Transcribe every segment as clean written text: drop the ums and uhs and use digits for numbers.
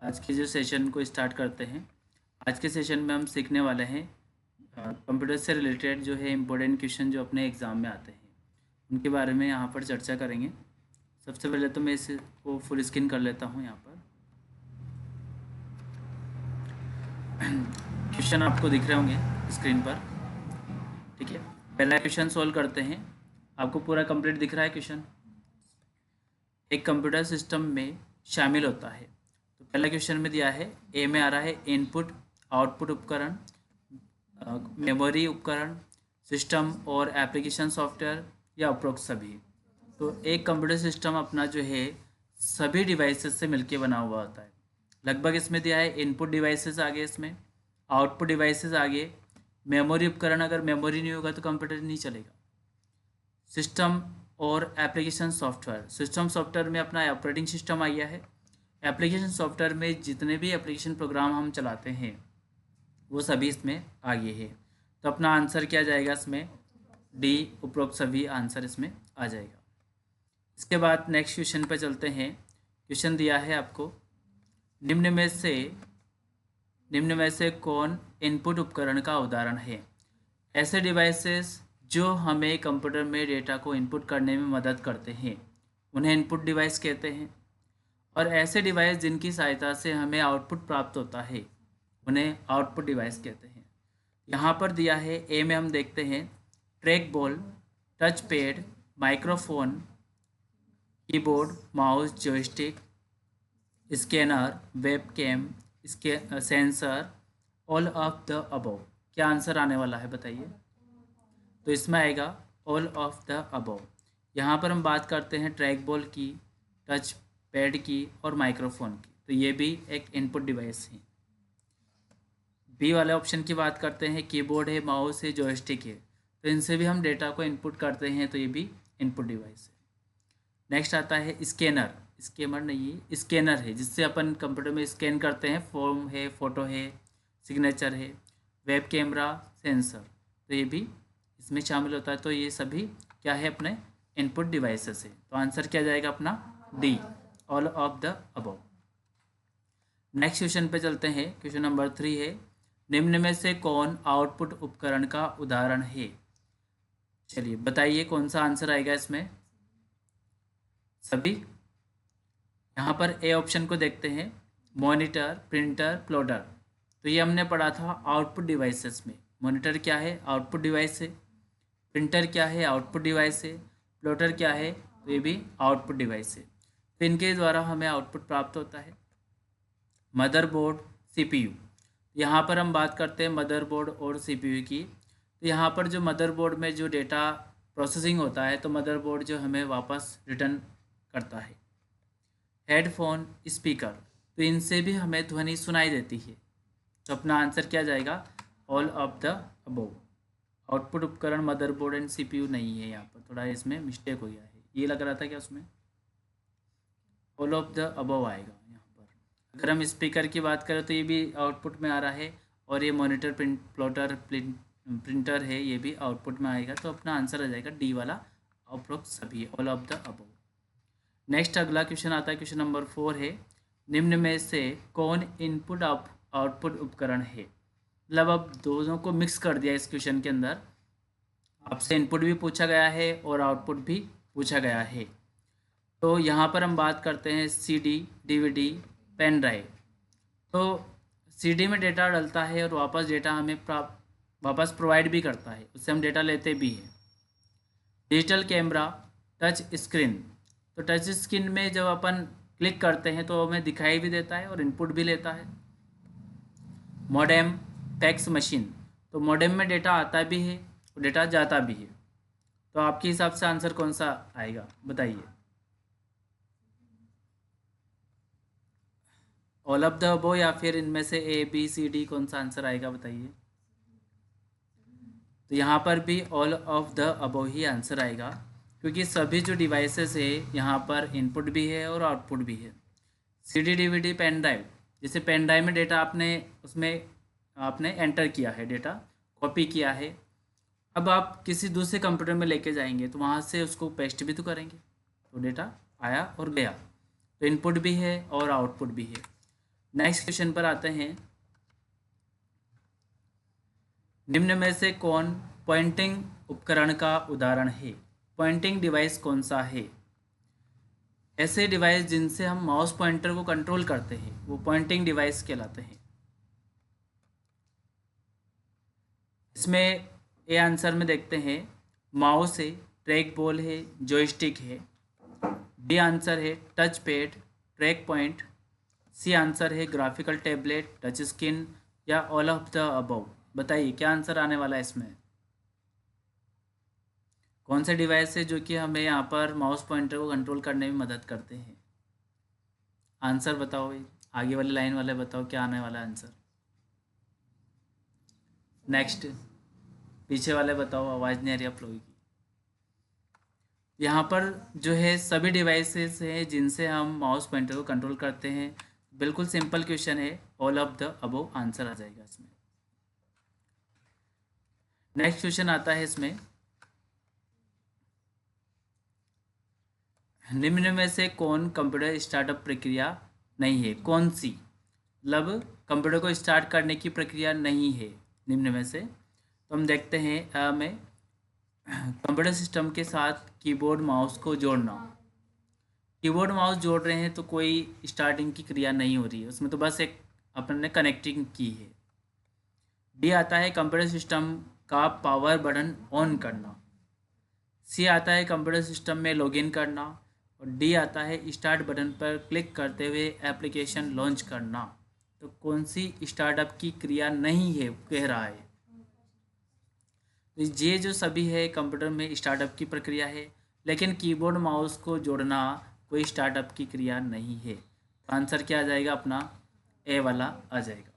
आज के जो सेशन को स्टार्ट करते हैं। आज के सेशन में हम सीखने वाले हैं कंप्यूटर से रिलेटेड जो है इम्पोर्टेंट क्वेश्चन जो अपने एग्ज़ाम में आते हैं उनके बारे में यहाँ पर चर्चा करेंगे। सबसे पहले तो मैं इसको फुल स्क्रीन कर लेता हूँ। यहाँ पर क्वेश्चन आपको दिख रहे होंगे स्क्रीन पर, ठीक है। पहला क्वेश्चन सोल्व करते हैं। आपको पूरा कंप्लीट दिख रहा है क्वेश्चन। एक कंप्यूटर सिस्टम में शामिल होता है। तो पहला क्वेश्चन में दिया है, ए में आ रहा है इनपुट आउटपुट उपकरण, मेमोरी उपकरण, सिस्टम और एप्लीकेशन सॉफ्टवेयर या उपरोक्त सभी। तो एक कंप्यूटर सिस्टम अपना जो है सभी डिवाइसेस से मिलके बना हुआ होता है। लगभग इसमें दिया है इनपुट डिवाइसेस आगे, इसमें आउटपुट डिवाइसेस आगे, मेमोरी उपकरण, अगर मेमोरी नहीं होगा तो कंप्यूटर नहीं चलेगा। सिस्टम और एप्लीकेशन सॉफ्टवेयर, सिस्टम सॉफ्टवेयर में अपना ऑपरेटिंग सिस्टम आ गया है। एप्लीकेशन सॉफ्टवेयर में जितने भी एप्लीकेशन प्रोग्राम हम चलाते हैं वो सभी इसमें आ गए हैं। तो अपना आंसर क्या जाएगा इसमें, डी, उपरोक्त सभी आंसर इसमें आ जाएगा। इसके बाद नेक्स्ट क्वेश्चन पे चलते हैं। क्वेश्चन दिया है आपको, निम्न में से कौन इनपुट उपकरण का उदाहरण है। ऐसे डिवाइसेस जो हमें कंप्यूटर में डेटा को इनपुट करने में मदद करते हैं उन्हें इनपुट डिवाइस कहते हैं, और ऐसे डिवाइस जिनकी सहायता से हमें आउटपुट प्राप्त होता है उन्हें आउटपुट डिवाइस कहते हैं। यहाँ पर दिया है, ए में हम देखते हैं track ball, touch pad, microphone, keyboard, mouse, joystick, scanner, webcam, sensor, all of the above. क्या आंसर आने वाला है बताइए। तो इसमें आएगा ऑल ऑफ द अबव। यहाँ पर हम बात करते हैं ट्रैक बॉल की, टच पैड की और माइक्रोफोन की, तो ये भी एक इनपुट डिवाइस है। बी वाले ऑप्शन की बात करते हैं, कीबोर्ड है, माउस है, जॉयस्टिक है, तो इनसे भी हम डेटा को इनपुट करते हैं, तो ये भी इनपुट डिवाइस है। नेक्स्ट आता है स्कैनर, स्कैनर नहीं है, स्कैनर है जिससे अपन कंप्यूटर में स्कैन करते हैं, फॉर्म है, फ़ोटो है, सिग्नेचर है, वेब कैमरा, सेंसर, तो ये भी इसमें शामिल होता है। तो ये सभी क्या है, अपने इनपुट डिवाइसेस है। तो आंसर क्या जाएगा अपना, D, all of the above. Next question पे चलते हैं। क्वेश्चन नंबर 3 है, निम्न में से कौन आउटपुट उपकरण का उदाहरण है। चलिए बताइए कौन सा आंसर आएगा इसमें, सभी। यहाँ पर ए ऑप्शन को देखते हैं, मॉनिटर, प्रिंटर, प्लॉटर, तो ये हमने पढ़ा था आउटपुट डिवाइसेस में। मॉनिटर क्या है, आउटपुट डिवाइस है। प्रिंटर क्या है, आउटपुट डिवाइस है। प्लॉटर क्या है, तो ये भी आउटपुट डिवाइस है। तो इनके द्वारा हमें आउटपुट प्राप्त होता है। मदरबोर्ड, सीपीयू, यहाँ पर हम बात करते हैं मदरबोर्ड और सीपीयू की। तो यहाँ पर जो मदरबोर्ड में जो डेटा प्रोसेसिंग होता है, तो मदरबोर्ड जो हमें वापस रिटर्न करता है। हेडफोन, स्पीकर, तो इनसे भी हमें ध्वनि सुनाई देती है। तो अपना आंसर क्या जाएगा, all of the above. Output उपकरण मदरबोर्ड एंड सीपीयू नहीं है, यहाँ पर थोड़ा इसमें मिस्टेक हो गया है, ये लग रहा था क्या उसमें, ऑल ऑफ द अबव आएगा यहाँ पर। अगर हम स्पीकर की बात करें तो ये भी आउटपुट में आ रहा है, और ये मॉनिटर, प्लॉटर, प्रिंटर है, ये भी आउटपुट में आएगा। तो अपना आंसर आ जाएगा डी वाला, उपरोक्त सभी, all of the above. Next अगला क्वेश्चन आता है, क्वेश्चन नंबर 4 है, निम्न में से कौन इनपुट आउटपुट उपकरण है। मतलब अब दोनों को मिक्स कर दिया इस क्वेश्चन के अंदर, आपसे इनपुट भी पूछा गया है और आउटपुट भी पूछा गया है। तो यहाँ पर हम बात करते हैं सीडी, डीवीडी, पेन ड्राइव। तो सीडी में डेटा डलता है और वापस डेटा हमें वापस प्रोवाइड भी करता है, उससे हम डेटा लेते भी हैं। डिजिटल कैमरा, टच स्क्रीन, तो टच स्क्रीन में जब अपन क्लिक करते हैं तो हमें दिखाई भी देता है और इनपुट भी लेता है। मॉडेम, फैक्स मशीन, तो मॉडेम में डेटा आता भी है और डेटा जाता भी है। तो आपके हिसाब से आंसर कौन सा आएगा बताइए। ऑल ऑफ द अबव या फिर इनमें से ए, बी, सी, डी, कौन सा आंसर आएगा बताइए। तो यहाँ पर भी all of the above he answer आएगा, क्योंकि सभी जो डिवाइसेस है यहाँ पर इनपुट भी है और आउटपुट भी है। सीडी, डीवीडी, पेन ड्राइव, जैसे पेन ड्राइव में डेटा उसमें आपने एंटर किया है, डेटा कॉपी किया है, अब आप किसी दूसरे कंप्यूटर में लेके जाएंगे तो वहाँ से उसको पेस्ट भी तो करेंगे, तो डेटा आया और गया, तो इनपुट भी है और आउटपुट भी है। नेक्स्ट क्वेश्चन पर आते हैं। निम्न में से कौन पॉइंटिंग उपकरण का उदाहरण है? पॉइंटिंग डिवाइस कौन सा है? ऐसे डिवाइस जिनसे हम माउस पॉइंटर को कंट्रोल करते हैं वो पॉइंटिंग डिवाइस कहलाते हैं। इसमें ए आंसर में देखते हैं, माउस है, ट्रैक बॉल है, जॉयस्टिक है। बी आंसर है touch pad, track point. C answer है ग्राफिकल टैबलेट, टच स्क्रीन, या ऑल ऑफ द अबव। बताइए क्या आंसर आने वाला है इसमें? कौन से डिवाइस है जो कि हमें यहाँ पर माउस पॉइंटर को कंट्रोल करने में मदद करते हैं? आंसर बताओ भाई, आगे वाली लाइन वाले बताओ क्या आने वाला है आंसर। नेक्स्ट पीछे वाले बताओ, आवाज़ नहीं आ रही आप लोगों की। यहाँ पर जो है सभी डिवाइसेस हैं जिनसे हम माउस पॉइंटर को कंट्रोल करते हैं। बिल्कुल सिंपल क्वेश्चन है, all of the above answer आ जाएगा इसमें। नेक्स्ट क्वेश्चन आता है इसमें, निम्न में से कौन कंप्यूटर स्टार्टअप प्रक्रिया नहीं है? कौन सी मतलब कंप्यूटर को स्टार्ट करने की प्रक्रिया नहीं है निम्न में से? तो हम देखते हैं में कंप्यूटर सिस्टम के साथ कीबोर्ड माउस को जोड़ना। कीबोर्ड माउस जोड़ रहे हैं तो कोई स्टार्टिंग की क्रिया नहीं हो रही है उसमें, तो बस एक अपन ने कनेक्टिंग की है। डी आता है कंप्यूटर सिस्टम का पावर बटन ऑन करना। सी आता है कंप्यूटर सिस्टम में लॉगिन करना। और डी आता है स्टार्ट बटन पर क्लिक करते हुए एप्लीकेशन लॉन्च करना। तो कौन सी स्टार्टअप की क्रिया नहीं है कह रहा है? तो ये जो सभी है कंप्यूटर में स्टार्टअप की प्रक्रिया है, लेकिन कीबोर्ड माउस को जोड़ना कोई स्टार्टअप की क्रिया नहीं है। तो आंसर क्या आ जाएगा अपना? ए वाला आ जाएगा।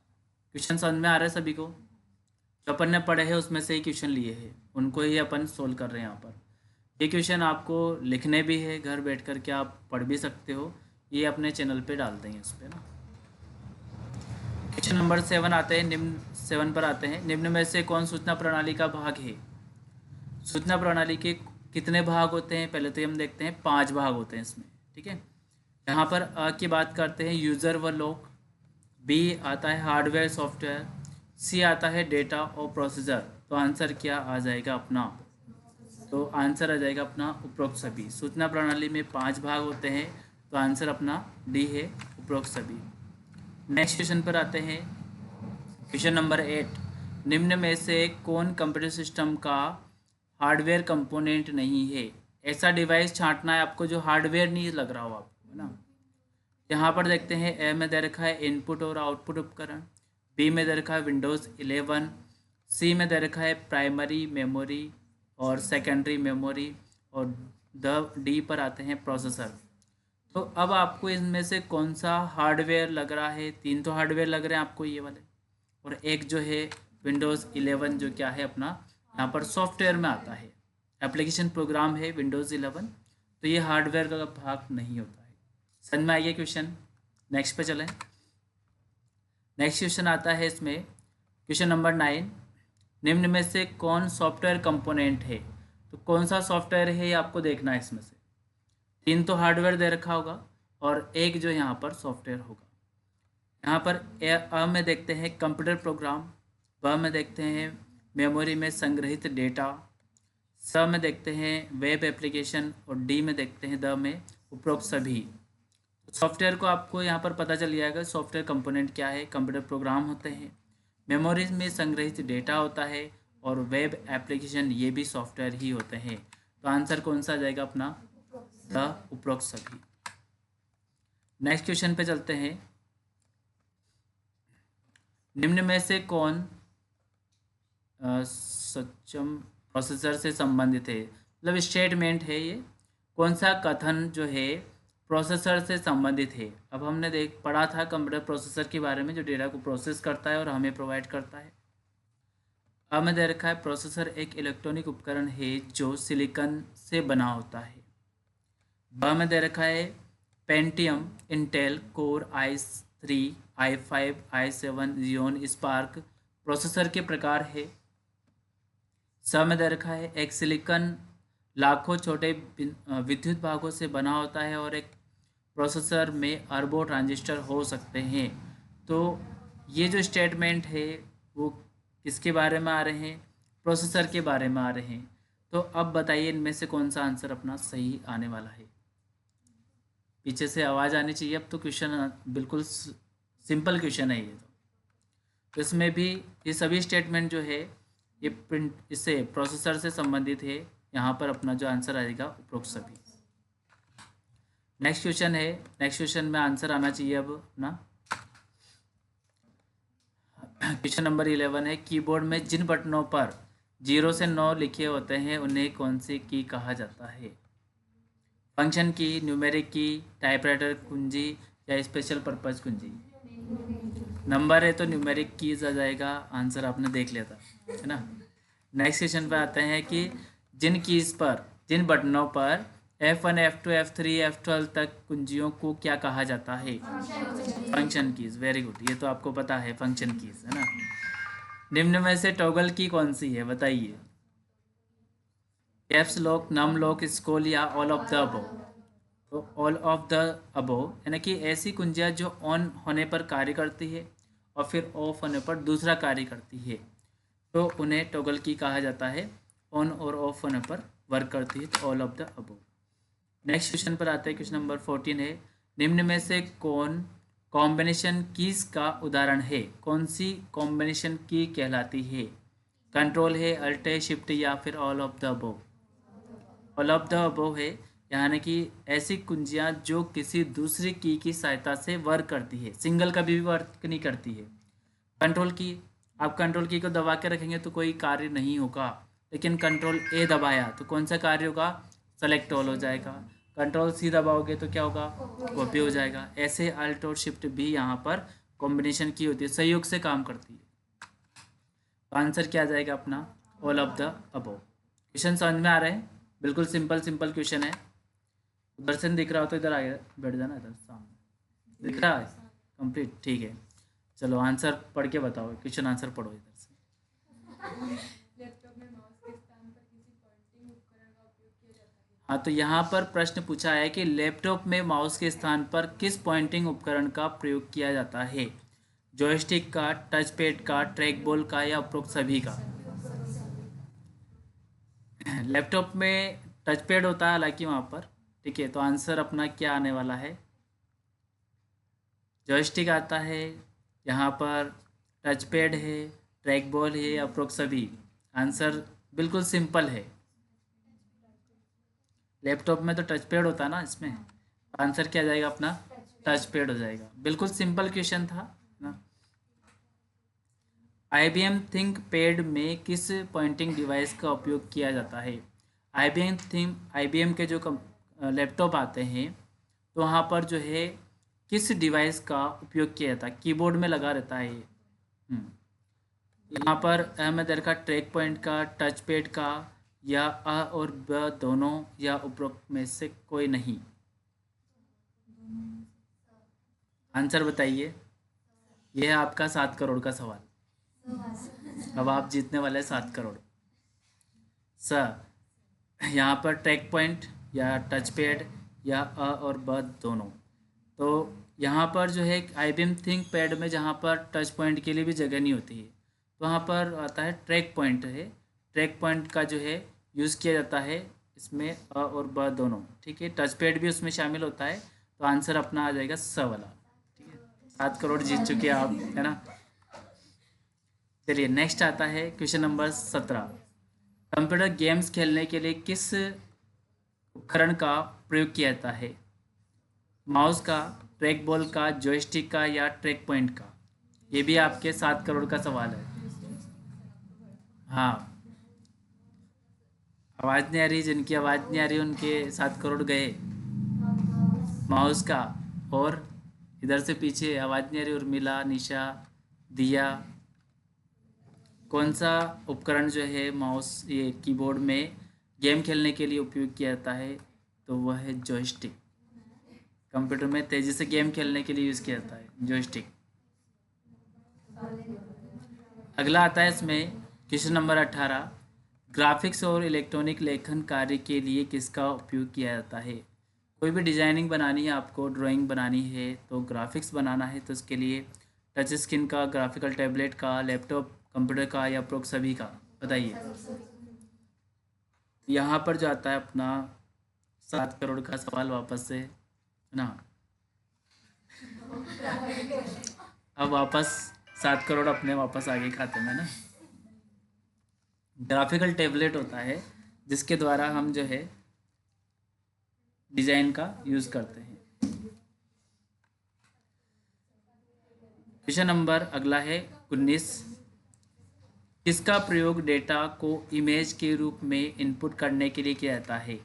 क्वेश्चन समझ में आ रहा है सभी को? जो अपन ने पढ़े हैं उसमें से ही क्वेश्चन लिए हैं, उनको ही अपन सोल्व कर रहे हैं यहाँ पर। ये क्वेश्चन आपको लिखने भी है घर बैठ कर के, आप पढ़ भी सकते हो, ये अपने चैनल पे डाल देंगे इस पर ना। क्वेश्चन नंबर 7 आते हैं, निम्न 7 पर आते हैं। निम्न में से कौन सूचना प्रणाली का भाग है? सूचना प्रणाली के कितने भाग होते हैं? पहले तो हम देखते हैं 5 भाग होते हैं इसमें, ठीक है। यहाँ पर अ की बात करते हैं, यूज़र व लोग। बी आता है हार्डवेयर सॉफ्टवेयर। सी आता है डेटा और प्रोसेसर। तो आंसर क्या आ जाएगा अपना? तो आंसर आ जाएगा अपना उपरोक्त सभी। सूचना प्रणाली में 5 भाग होते हैं, तो आंसर अपना डी है, उपरोक्त सभी। नेक्स्ट क्वेश्चन पर आते हैं, क्वेश्चन नंबर 8। निम्न में से कौन कंप्यूटर सिस्टम का हार्डवेयर कंपोनेंट नहीं है? ऐसा डिवाइस छांटना है आपको जो हार्डवेयर नहीं लग रहा हो आपको, है ना। यहाँ पर देखते हैं, ए में दे रखा है इनपुट और आउटपुट उपकरण। बी में दे रखा है विंडोज़ 11। सी में दे रखा है प्राइमरी मेमोरी और सेकेंडरी मेमोरी। और द डी पर आते हैं प्रोसेसर। तो अब आपको इनमें से कौन सा हार्डवेयर लग रहा है? 3 तो हार्डवेयर लग रहे हैं आपको ये वाले, और एक जो है विंडोज़ 11 जो क्या है अपना यहाँ पर सॉफ्टवेयर में आता है, एप्लीकेशन प्रोग्राम है विंडोज़ 11। तो ये हार्डवेयर का भाग नहीं होता है। समझ में आइए क्वेश्चन। नेक्स्ट पे चलें। नेक्स्ट क्वेश्चन आता है इसमें, क्वेश्चन नंबर 9। निम्न में से कौन सॉफ्टवेयर कंपोनेंट है? तो कौन सा सॉफ्टवेयर है ये आपको देखना है इसमें से। 3 तो हार्डवेयर दे रखा होगा और एक जो यहाँ पर सॉफ्टवेयर होगा। यहाँ पर अ में देखते हैं कंप्यूटर प्रोग्राम। ब में देखते हैं मेमोरी में संग्रहित डेटा। स में देखते हैं वेब एप्लीकेशन। और डी में देखते हैं द में उपरोक्त सभी। सॉफ्टवेयर को आपको यहाँ पर पता चल जाएगा सॉफ्टवेयर कंपोनेंट क्या है। कंप्यूटर प्रोग्राम होते हैं, मेमोरी में संग्रहित डेटा होता है, और वेब एप्लीकेशन ये भी सॉफ्टवेयर ही होते हैं। तो आंसर कौन सा आ जाएगा अपना? द उपरोक्त सभी। नेक्स्ट क्वेश्चन पे चलते हैं। निम्न में से कौन सक्षम प्रोसेसर से संबंधित है? मतलब स्टेटमेंट है ये, कौन सा कथन जो है प्रोसेसर से संबंधित है? अब हमने पढ़ा था कंप्यूटर प्रोसेसर के बारे में, जो डेटा को प्रोसेस करता है और हमें प्रोवाइड करता है। अब में दे रखा है प्रोसेसर एक इलेक्ट्रॉनिक उपकरण है जो सिलिकॉन से बना होता है। ब में दे रखा है Pentium Intel core i3 i5 i7 Xeon SPARC processor के प्रकार है। स में दे रखा है एक सिलिकॉन लाखों छोटे विद्युत भागों से बना होता है और एक प्रोसेसर में अरबों ट्रांजिस्टर हो सकते हैं। तो ये जो स्टेटमेंट है वो किसके बारे में आ रहे हैं? प्रोसेसर के बारे में आ रहे हैं। तो अब बताइए इनमें से कौन सा आंसर अपना सही आने वाला है? पीछे से आवाज़ आनी चाहिए। अब तो क्वेश्चन बिल्कुल सिंपल क्वेश्चन है ये। तो इसमें भी ये सभी स्टेटमेंट जो है ये प्रिंट इससे प्रोसेसर से संबंधित है। यहाँ पर अपना जो आंसर आएगा उपरोक्त सभी। नेक्स्ट क्वेश्चन है। नेक्स्ट क्वेश्चन में आंसर आना चाहिए अब अपना। क्वेश्चन नंबर 11 है, कीबोर्ड में जिन बटनों पर 0 से 9 लिखे होते हैं उन्हें कौन सी की कहा जाता है? फंक्शन की, न्यूमेरिक की, टाइपराइटर कुंजी या स्पेशल पर्पज कुंजी? नंबर है तो न्यूमेरिक कीज आ जाएगा। आंसर आपने देख लिया था, है ना। नेक्स्ट क्वेश्चन पे आते हैं कि जिन बटनों पर F1, F2, F3, F12 तक कुंजियों को क्या कहा जाता है? Function keys. वेरी गुड, ये तो आपको पता है फंक्शन कीज, है ना। निम्न में से टॉगल की कौन सी है बताइए? Caps lock, num lock, scroll या ऑल ऑफ द अबव? तो ऑल ऑफ द अबव यानी कि ऐसी कुंजियाँ जो ऑन होने पर कार्य करती है और फिर ऑफ होने पर दूसरा कार्य करती है, तो उन्हें टॉगल की कहा जाता है। ऑन और ऑफ होने पर वर्क करती है, तो all of the above. Next question पर आते हैं। क्वेश्चन नंबर 14 है, निम्न में से कौन कॉम्बिनेशन कीज का उदाहरण है? कौन सी कॉम्बिनेशन की कहलाती है? कंट्रोल है, अल्ट है, शिफ्ट या फिर all of the above? All of the above है, यानी कि ऐसी कुंजियाँ जो किसी दूसरी की सहायता से वर्क करती है, सिंगल कभी भी वर्क नहीं करती है। कंट्रोल की, आप कंट्रोल की को दबा के रखेंगे तो कोई कार्य नहीं होगा, लेकिन कंट्रोल ए दबाया तो कौन सा कार्य होगा? सेलेक्ट ऑल हो जाएगा। कंट्रोल सी दबाओगे तो क्या होगा? कॉपी हो जाएगा। ऐसे अल्ट और शिफ्ट भी यहाँ पर कॉम्बिनेशन की होती है, सहयोग से काम करती है। तो आंसर क्या आ जाएगा अपना? All of the above. Question समझ में आ रहे हैं? बिल्कुल सिंपल क्वेश्चन है। उधर से दिख रहा हो तो इधर आगे बैठ जाना, इधर सामने दिख रहा है कंप्लीट, ठीक है। चलो आंसर पढ़ के बताओ, क्वेश्चन आंसर पढ़ो इधर से। हाँ, तो यहाँ पर प्रश्न पूछा है कि लैपटॉप में माउस के स्थान पर किस पॉइंटिंग उपकरण का प्रयोग किया जाता है? जॉयस्टिक का, टच पैड का, ट्रैक बॉल का या उपरोक्त सभी का? लैपटॉप में टच पैड होता है हालांकि वहाँ पर, ठीक है। तो आंसर अपना क्या आने वाला है? जॉयस्टिक आता है, यहाँ पर टच पैड है, ट्रैक बॉल है, उपरोक्त सभी। आंसर बिल्कुल सिंपल है। लैपटॉप में तो टच पैड होता है ना, इसमें आंसर क्या जाएगा अपना? टच पैड हो जाएगा। बिल्कुल सिंपल क्वेश्चन था ना। IBM थिंक पैड में किस पॉइंटिंग डिवाइस का उपयोग किया जाता है? IBM के जो लैपटॉप आते हैं तो वहाँ पर जो है किस डिवाइस का उपयोग किया जाता है? कीबोर्ड में लगा रहता है ये। यहाँ पर अहमद का ट्रैक पॉइंट का, टच पैड का, या अ और ब दोनों, या उपरोक्त में से कोई नहीं? आंसर बताइए। यह है आपका 7 करोड़ का सवाल। अब आप जीतने वाले 7 करोड़। यहाँ पर ट्रैक पॉइंट या टच पैड या अ और ब दोनों। तो यहाँ पर जो है IBM थिंक पैड में जहाँ पर टच पॉइंट के लिए भी जगह नहीं होती है, तो वहाँ पर आता है ट्रैक पॉइंट है। ट्रैक पॉइंट का जो है यूज़ किया जाता है इसमें अ और ब दोनों, ठीक है। टच पैड भी उसमें शामिल होता है। तो आंसर अपना आ जाएगा स वाला, ठीक है। 7 करोड़ जीत चुके हैं आप, है ना। चलिए नेक्स्ट आता है क्वेश्चन नंबर 17। कंप्यूटर गेम्स खेलने के लिए किस उपकरण का प्रयोग किया जाता है? माउस का, ट्रैक बॉल का, जॉयस्टिक का या ट्रैक पॉइंट का? ये भी आपके 7 करोड़ का सवाल है। हाँ, आवाज़ नहीं आ रही, जिनकी आवाज़ नहीं आ रही उनके 7 करोड़ गए। माउस का, और इधर से पीछे आवाज़ नहीं आ रही, उर्मिला, निशा, दिया। कौन सा उपकरण जो है माउस ये कीबोर्ड में गेम खेलने के लिए उपयोग किया जाता है? तो वह है जॉयस्टिक। कंप्यूटर में तेज़ी से गेम खेलने के लिए यूज़ किया जाता है जॉयस्टिक। अगला आता है इसमें क्वेश्चन नंबर 18। ग्राफिक्स और इलेक्ट्रॉनिक लेखन कार्य के लिए किसका उपयोग किया जाता है? कोई भी डिजाइनिंग बनानी है आपको, ड्राइंग बनानी है, तो ग्राफिक्स बनाना है तो उसके लिए टच स्क्रीन का, ग्राफिकल टैबलेट का, लैपटॉप कंप्यूटर का, या अप्रोक्स सभी का? बताइए। यहाँ पर जो आता है अपना 7 करोड़ का सवाल वापस से, है ना। अब वापस 7 करोड़ अपने वापस आ गए खाते में ना। ग्राफिकल टैबलेट होता है जिसके द्वारा हम जो है डिजाइन का यूज करते हैं। क्वेश्चन नंबर अगला है 19। किसका प्रयोग डेटा को इमेज के रूप में इनपुट करने के लिए किया जाता है?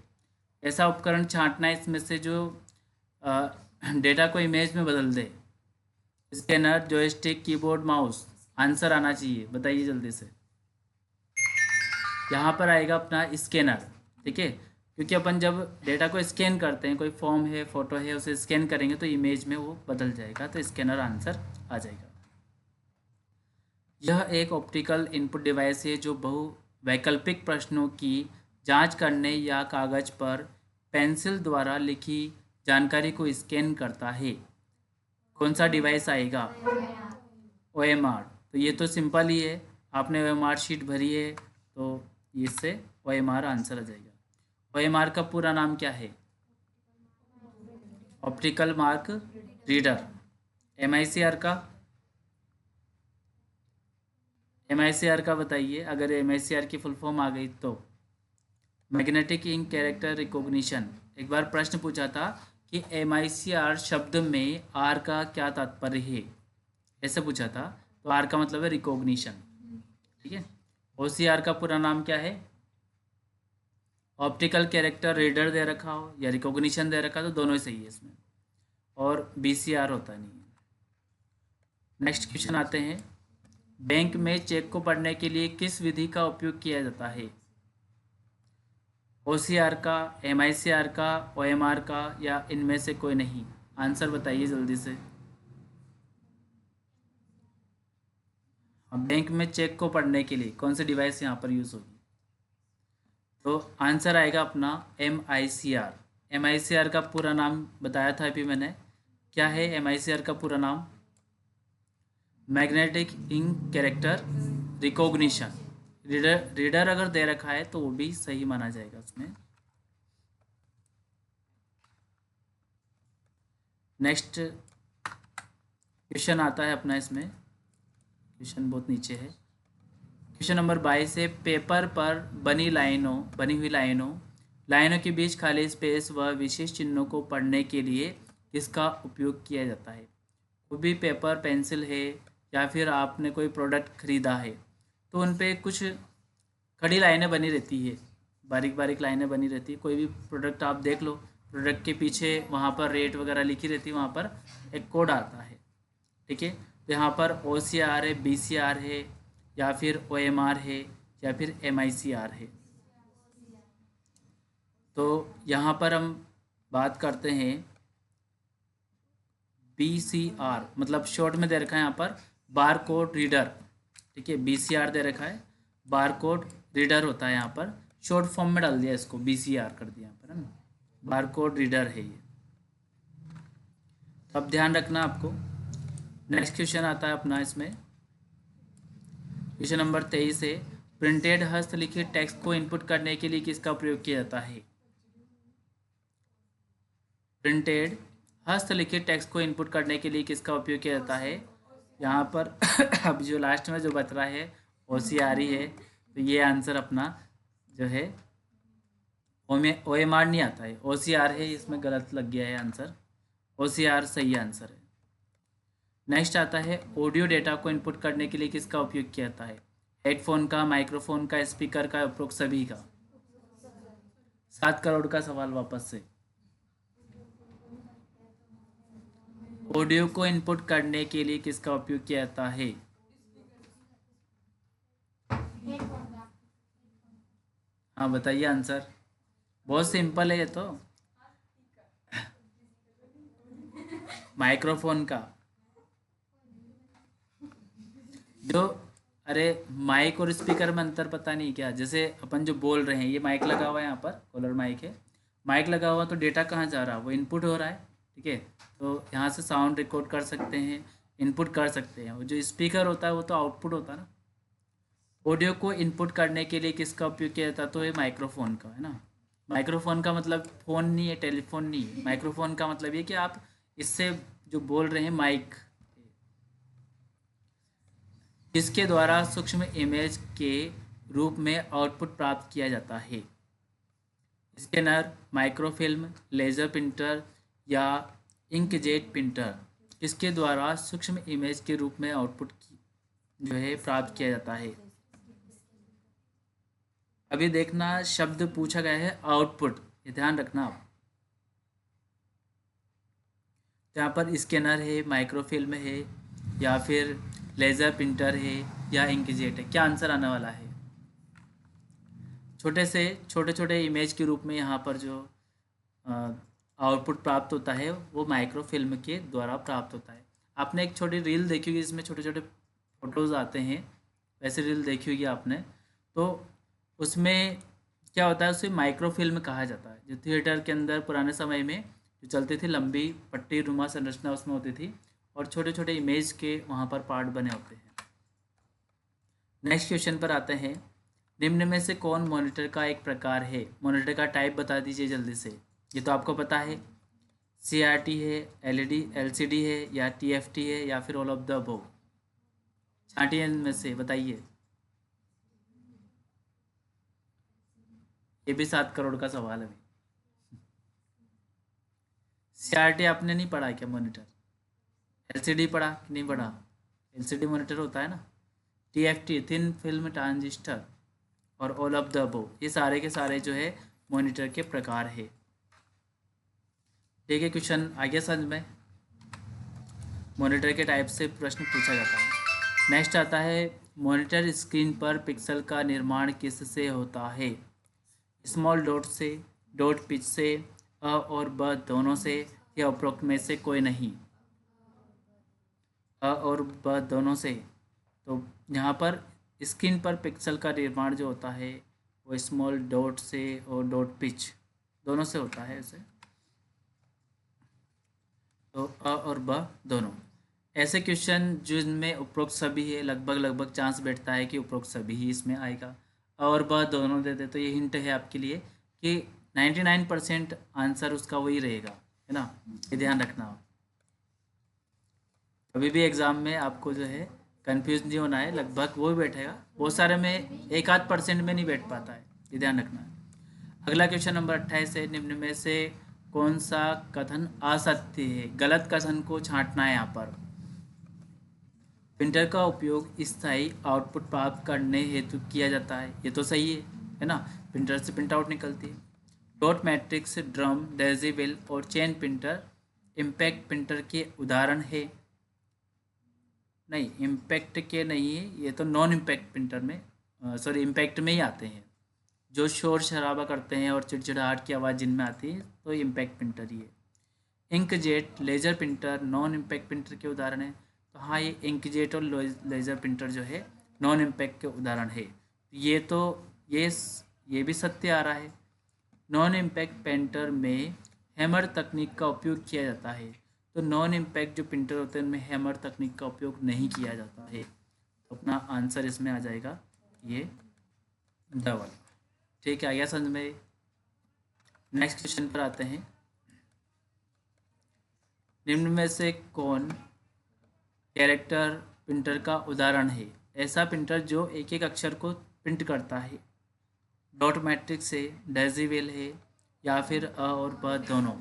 ऐसा उपकरण छांटना है इसमें से जो डेटा को इमेज में बदल दे। Scanner, joystick, keyboard, mouse? Answer आना चाहिए, बताइए जल्दी से। यहाँ पर आएगा अपना स्कैनर, ठीक है, क्योंकि अपन जब डेटा को स्कैन करते हैं, कोई फॉर्म है, फोटो है, उसे स्कैन करेंगे तो इमेज में वो बदल जाएगा, तो स्कैनर आंसर आ जाएगा। यह एक ऑप्टिकल इनपुट डिवाइस है जो बहु वैकल्पिक प्रश्नों की जांच करने या कागज पर पेंसिल द्वारा लिखी जानकारी को स्कैन करता है। कौन सा डिवाइस आएगा? OMR। तो ये तो सिंपल ही है, आपने OMR शीट भरी है तो इससे OMR आंसर आ जाएगा। OMR का पूरा नाम क्या है? Optical mark reader. MICR का? MICR का बताइए, अगर MICR की फुल फॉर्म आ गई तो। Magnetic ink character recognition. एक बार प्रश्न पूछा था कि MICR शब्द में R का क्या तात्पर्य है, ऐसे पूछा था, तो R का मतलब है रिकॉग्निशन, ठीक है। OCR का पूरा नाम क्या है? ऑप्टिकल कैरेक्टर रीडर दे रखा हो या रिकॉग्निशन दे रखा, तो दोनों ही सही है इसमें, और BCR होता नहीं है। नेक्स्ट क्वेश्चन आते हैं। बैंक में चेक को पढ़ने के लिए किस विधि का उपयोग किया जाता है? OCR का, MICR का, OMR का, या इनमें से कोई नहीं? आंसर बताइए जल्दी से। अब बैंक में चेक को पढ़ने के लिए कौन सी डिवाइस यहाँ पर यूज़ होगी? तो आंसर आएगा अपना MICR। MICR का पूरा नाम बताया था अभी मैंने, क्या है MICR का पूरा नाम? Magnetic ink character recognition. Reader अगर दे रखा है तो वो भी सही माना जाएगा उसमें। नेक्स्ट क्वेश्चन आता है अपना, इसमें क्वेश्चन बहुत नीचे है। क्वेश्चन नंबर 22 है। पेपर पर बनी हुई लाइनों के बीच खाली स्पेस व विशेष चिन्हों को पढ़ने के लिए किसका उपयोग किया जाता है? कोई भी पेपर, पेंसिल है, या फिर आपने कोई प्रोडक्ट खरीदा है तो उन पे कुछ खड़ी लाइनें बनी रहती है, बारीक बारीक लाइनें बनी रहती है। कोई भी प्रोडक्ट आप देख लो, प्रोडक्ट के पीछे वहाँ पर रेट वगैरह लिखी रहती है, वहाँ पर एक कोड आता है, ठीक है। तो यहाँ पर OCR है, BCR है, या फिर OMR है, या फिर MICR है। तो यहाँ पर हम बात करते हैं BCR, मतलब शॉर्ट में दे रखा है यहाँ पर बार कोड रीडर, ठीक है। BCR दे रखा है, बार कोड रीडर होता है, यहाँ पर शॉर्ट फॉर्म में डाल दिया इसको, BCR कर दिया यहाँ पर, है ना, बार कोड रीडर है ये। तो अब ध्यान रखना आपको। नेक्स्ट क्वेश्चन आता है अपना इसमें, क्वेश्चन नंबर 23 है। प्रिंटेड हस्तलिखित टेक्स्ट को इनपुट करने के लिए किसका प्रयोग किया जाता है? प्रिंटेड हस्तलिखित टेक्स्ट को इनपुट करने के लिए किसका उपयोग किया जाता है? यहाँ पर अब जो लास्ट में जो बच रहा है OCR ही है, तो ये आंसर अपना जो है OMR नहीं आता है, OCR है, इसमें गलत लग गया है आंसर। OCR सही आंसर है। नेक्स्ट आता है, ऑडियो डेटा को इनपुट करने के लिए किसका उपयोग किया जाता है? हेडफोन का, माइक्रोफोन का, स्पीकर का, उपरोक्त सभी का? 7 करोड़ का सवाल वापस से। ऑडियो को इनपुट करने के लिए किसका उपयोग किया जाता है? हाँ बताइए आंसर, बहुत सिंपल है ये तो। माइक्रोफोन का। जो, अरे माइक और स्पीकर में अंतर पता नहीं क्या? जैसे अपन जो बोल रहे हैं, ये माइक लगा हुआ है, यहाँ पर कॉलर माइक है, माइक लगा हुआ तो डेटा कहाँ जा रहा है? वो इनपुट हो रहा है, ठीक है। तो यहाँ से साउंड रिकॉर्ड कर सकते हैं, इनपुट कर सकते हैं। और जो स्पीकर होता है वो तो आउटपुट होता है ना। ऑडियो को इनपुट करने के लिए किसका उपयोग किया जाता है, तो ये माइक्रोफोन का है ना। माइक्रोफोन का मतलब फ़ोन नहीं है, टेलीफोन नहीं है। माइक्रोफोन का मतलब ये कि आप इससे जो बोल रहे हैं माइक, जिसके द्वारा सूक्ष्म इमेज के रूप में आउटपुट प्राप्त किया जाता है। स्कैनर, माइक्रोफिल्म, लेज़र प्रिंटर या इंकजेट प्रिंटर, इसके द्वारा सूक्ष्म इमेज के रूप में आउटपुट जो है प्राप्त किया जाता है। अभी देखना शब्द पूछा गया है आउटपुट, ये ध्यान रखना आप। यहाँ पर स्कैनर है, माइक्रोफिल्म है, या फिर लेज़र प्रिंटर है, या इंकजेट है। क्या आंसर आने वाला है? छोटे छोटे इमेज के रूप में यहाँ पर जो आउटपुट प्राप्त होता है वो माइक्रोफिल्म के द्वारा प्राप्त होता है। आपने एक छोटी रील देखी होगी, इसमें छोटे छोटे फोटोज़ आते हैं, वैसे रील देखी होगी आपने। तो उसमें क्या होता है, उसे माइक्रोफिल्म कहा जाता है। जो थिएटर के अंदर पुराने समय में जो चलती थी, लंबी पट्टी रुमा संरचना उसमें होती थी, और छोटे छोटे इमेज के वहाँ पर पार्ट बने होते हैं। नेक्स्ट क्वेश्चन पर आते हैं। निम्न में से कौन मॉनिटर का एक प्रकार है? मॉनिटर का टाइप बता दीजिए जल्दी से। ये तो आपको पता है, CRT है, LED LCD है, या TFT है, या फिर ऑल ऑफ द अबव। छांटिए इनमें से, बताइए। ये भी 7 करोड़ का सवाल है। CRT आपने नहीं पढ़ा क्या? मॉनिटर LCD पढ़ा कि नहीं पढ़ा? LCD मॉनिटर होता है ना। TFT थिन फिल्म ट्रांजिस्टर, और ऑल ऑफ द अबव, ये सारे के सारे जो है मॉनिटर के प्रकार है। ठीक है, क्वेश्चन आ गया समझ में। मॉनिटर के टाइप से प्रश्न पूछा जाता है। नेक्स्ट आता है, मॉनिटर स्क्रीन पर पिक्सल का निर्माण किससे होता है? स्मॉल डॉट से, डॉट पिच से, अ और ब दोनों से, या उपरोक्त में से कोई नहीं? अ और ब दोनों से। तो यहाँ पर स्क्रीन पर पिक्सल का निर्माण जो होता है वो स्मॉल डॉट से और डॉट पिच दोनों से होता है इसे। तो अ और ब दोनों। ऐसे क्वेश्चन जिनमें उपरोक्त सभी है, लगभग चांस बैठता है कि उपरोक्त सभी ही इसमें आएगा। अ और ब दोनों दे दे तो ये हिंट है आपके लिए कि 99% आंसर उसका वही रहेगा, है ना। ये ध्यान रखना आप। कभी भी एग्ज़ाम में आपको जो है कंफ्यूज नहीं होना है, लगभग वो ही बैठेगा। बहुत सारे में 1-8% में नहीं बैठ पाता है, ये ध्यान रखना है। अगला क्वेश्चन नंबर 28 है, निम्न में से कौन सा कथन असत्य है? गलत कथन को छांटना है यहाँ पर। प्रिंटर का उपयोग स्थायी आउटपुट प्राप्त करने हेतु किया जाता है, ये तो सही है ना। प्रिंटर से प्रिंट आउट निकलती है। डॉट मैट्रिक्स, ड्रम, डेसिबल और चेन प्रिंटर इम्पैक्ट प्रिंटर के उदाहरण है। नहीं, इम्पैक्ट के नहीं है ये, तो नॉन इम्पैक्ट प्रिंटर में, सॉरी इम्पैक्ट में ही आते हैं। जो शोर शराबा करते हैं और चिड़चिड़ाहट की आवाज़ जिनमें आती है तो इम्पैक्ट प्रिंटर ही है। Inkjet, laser printer non impact printer के उदाहरण है। तो हाँ, ये इंकजेट और लेज़र प्रिंटर जो है नॉन इम्पैक्ट के उदाहरण है। ये तो ये भी सत्य आ रहा है। नॉन इम्पैक्ट प्रिंटर में हैमर तकनीक का उपयोग किया जाता है। तो नॉन इम्पैक्ट जो प्रिंटर होते हैं उनमें हैमर तकनीक का उपयोग नहीं किया जाता है। तो अपना आंसर इसमें आ जाएगा ये डबल। ठीक है, आ गया समझ में। नेक्स्ट क्वेश्चन पर आते हैं। निम्न में से कौन कैरेक्टर प्रिंटर का उदाहरण है? ऐसा प्रिंटर जो एक एक अक्षर को प्रिंट करता है। डॉट मैट्रिक्स है, डेसिबल है, या फिर अ और ब दोनों,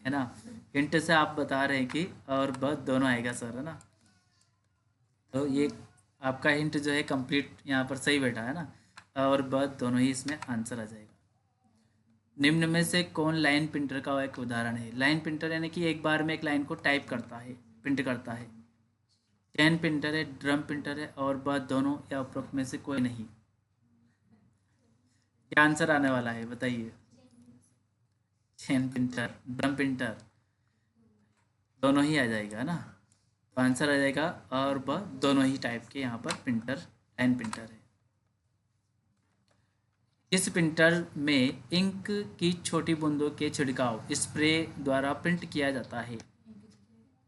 है ना। हिंट से आप बता रहे हैं कि अ और ब दोनों आएगा सर, है ना। तो ये आपका हिंट जो है कंप्लीट यहाँ पर सही बैठा है ना। अ और ब दोनों ही इसमें आंसर आ जाएगा। निम्न में से कौन लाइन प्रिंटर का एक उदाहरण है? लाइन प्रिंटर यानी कि एक बार में एक लाइन को टाइप करता है, प्रिंट करता है। चैन प्रिंटर है, ड्रम प्रिंटर है, और ब दोनों, या उपरोक्त में से कोई नहीं? क्या आंसर आने वाला है बताइए? चैन प्रिंटर, ड्रम प्रिंटर, दोनों ही आ जाएगा ना। तो आंसर आ जाएगा और ब दोनों ही टाइप के यहाँ पर प्रिंटर लाइन प्रिंटर है। इस प्रिंटर में इंक की छोटी बूंदों के छिड़काव स्प्रे द्वारा प्रिंट किया जाता है।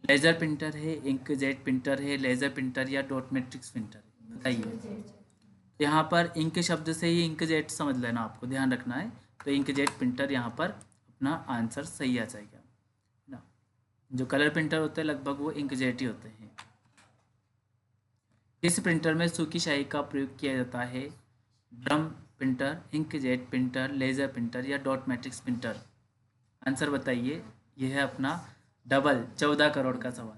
लेज़र प्रिंटर है, इंकजेट प्रिंटर है, लेज़र प्रिंटर या डॉट मैट्रिक्स प्रिंटर है, बताइए। यहाँ पर इंक शब्द से ही इंकजेट समझ लेना, आपको ध्यान रखना है। तो इंकजेट प्रिंटर यहाँ पर अपना आंसर सही आ जाएगा ना। जो कलर प्रिंटर होते हैं लगभग वो इंकजेट ही होते हैं। किस प्रिंटर में सूखी स्याही का प्रयोग किया जाता है? Drum printer, inkjet printer, laser printer या डॉट मैट्रिक्स प्रिंटर? आंसर बताइए। यह है अपना डबल 14 करोड़ का सवाल।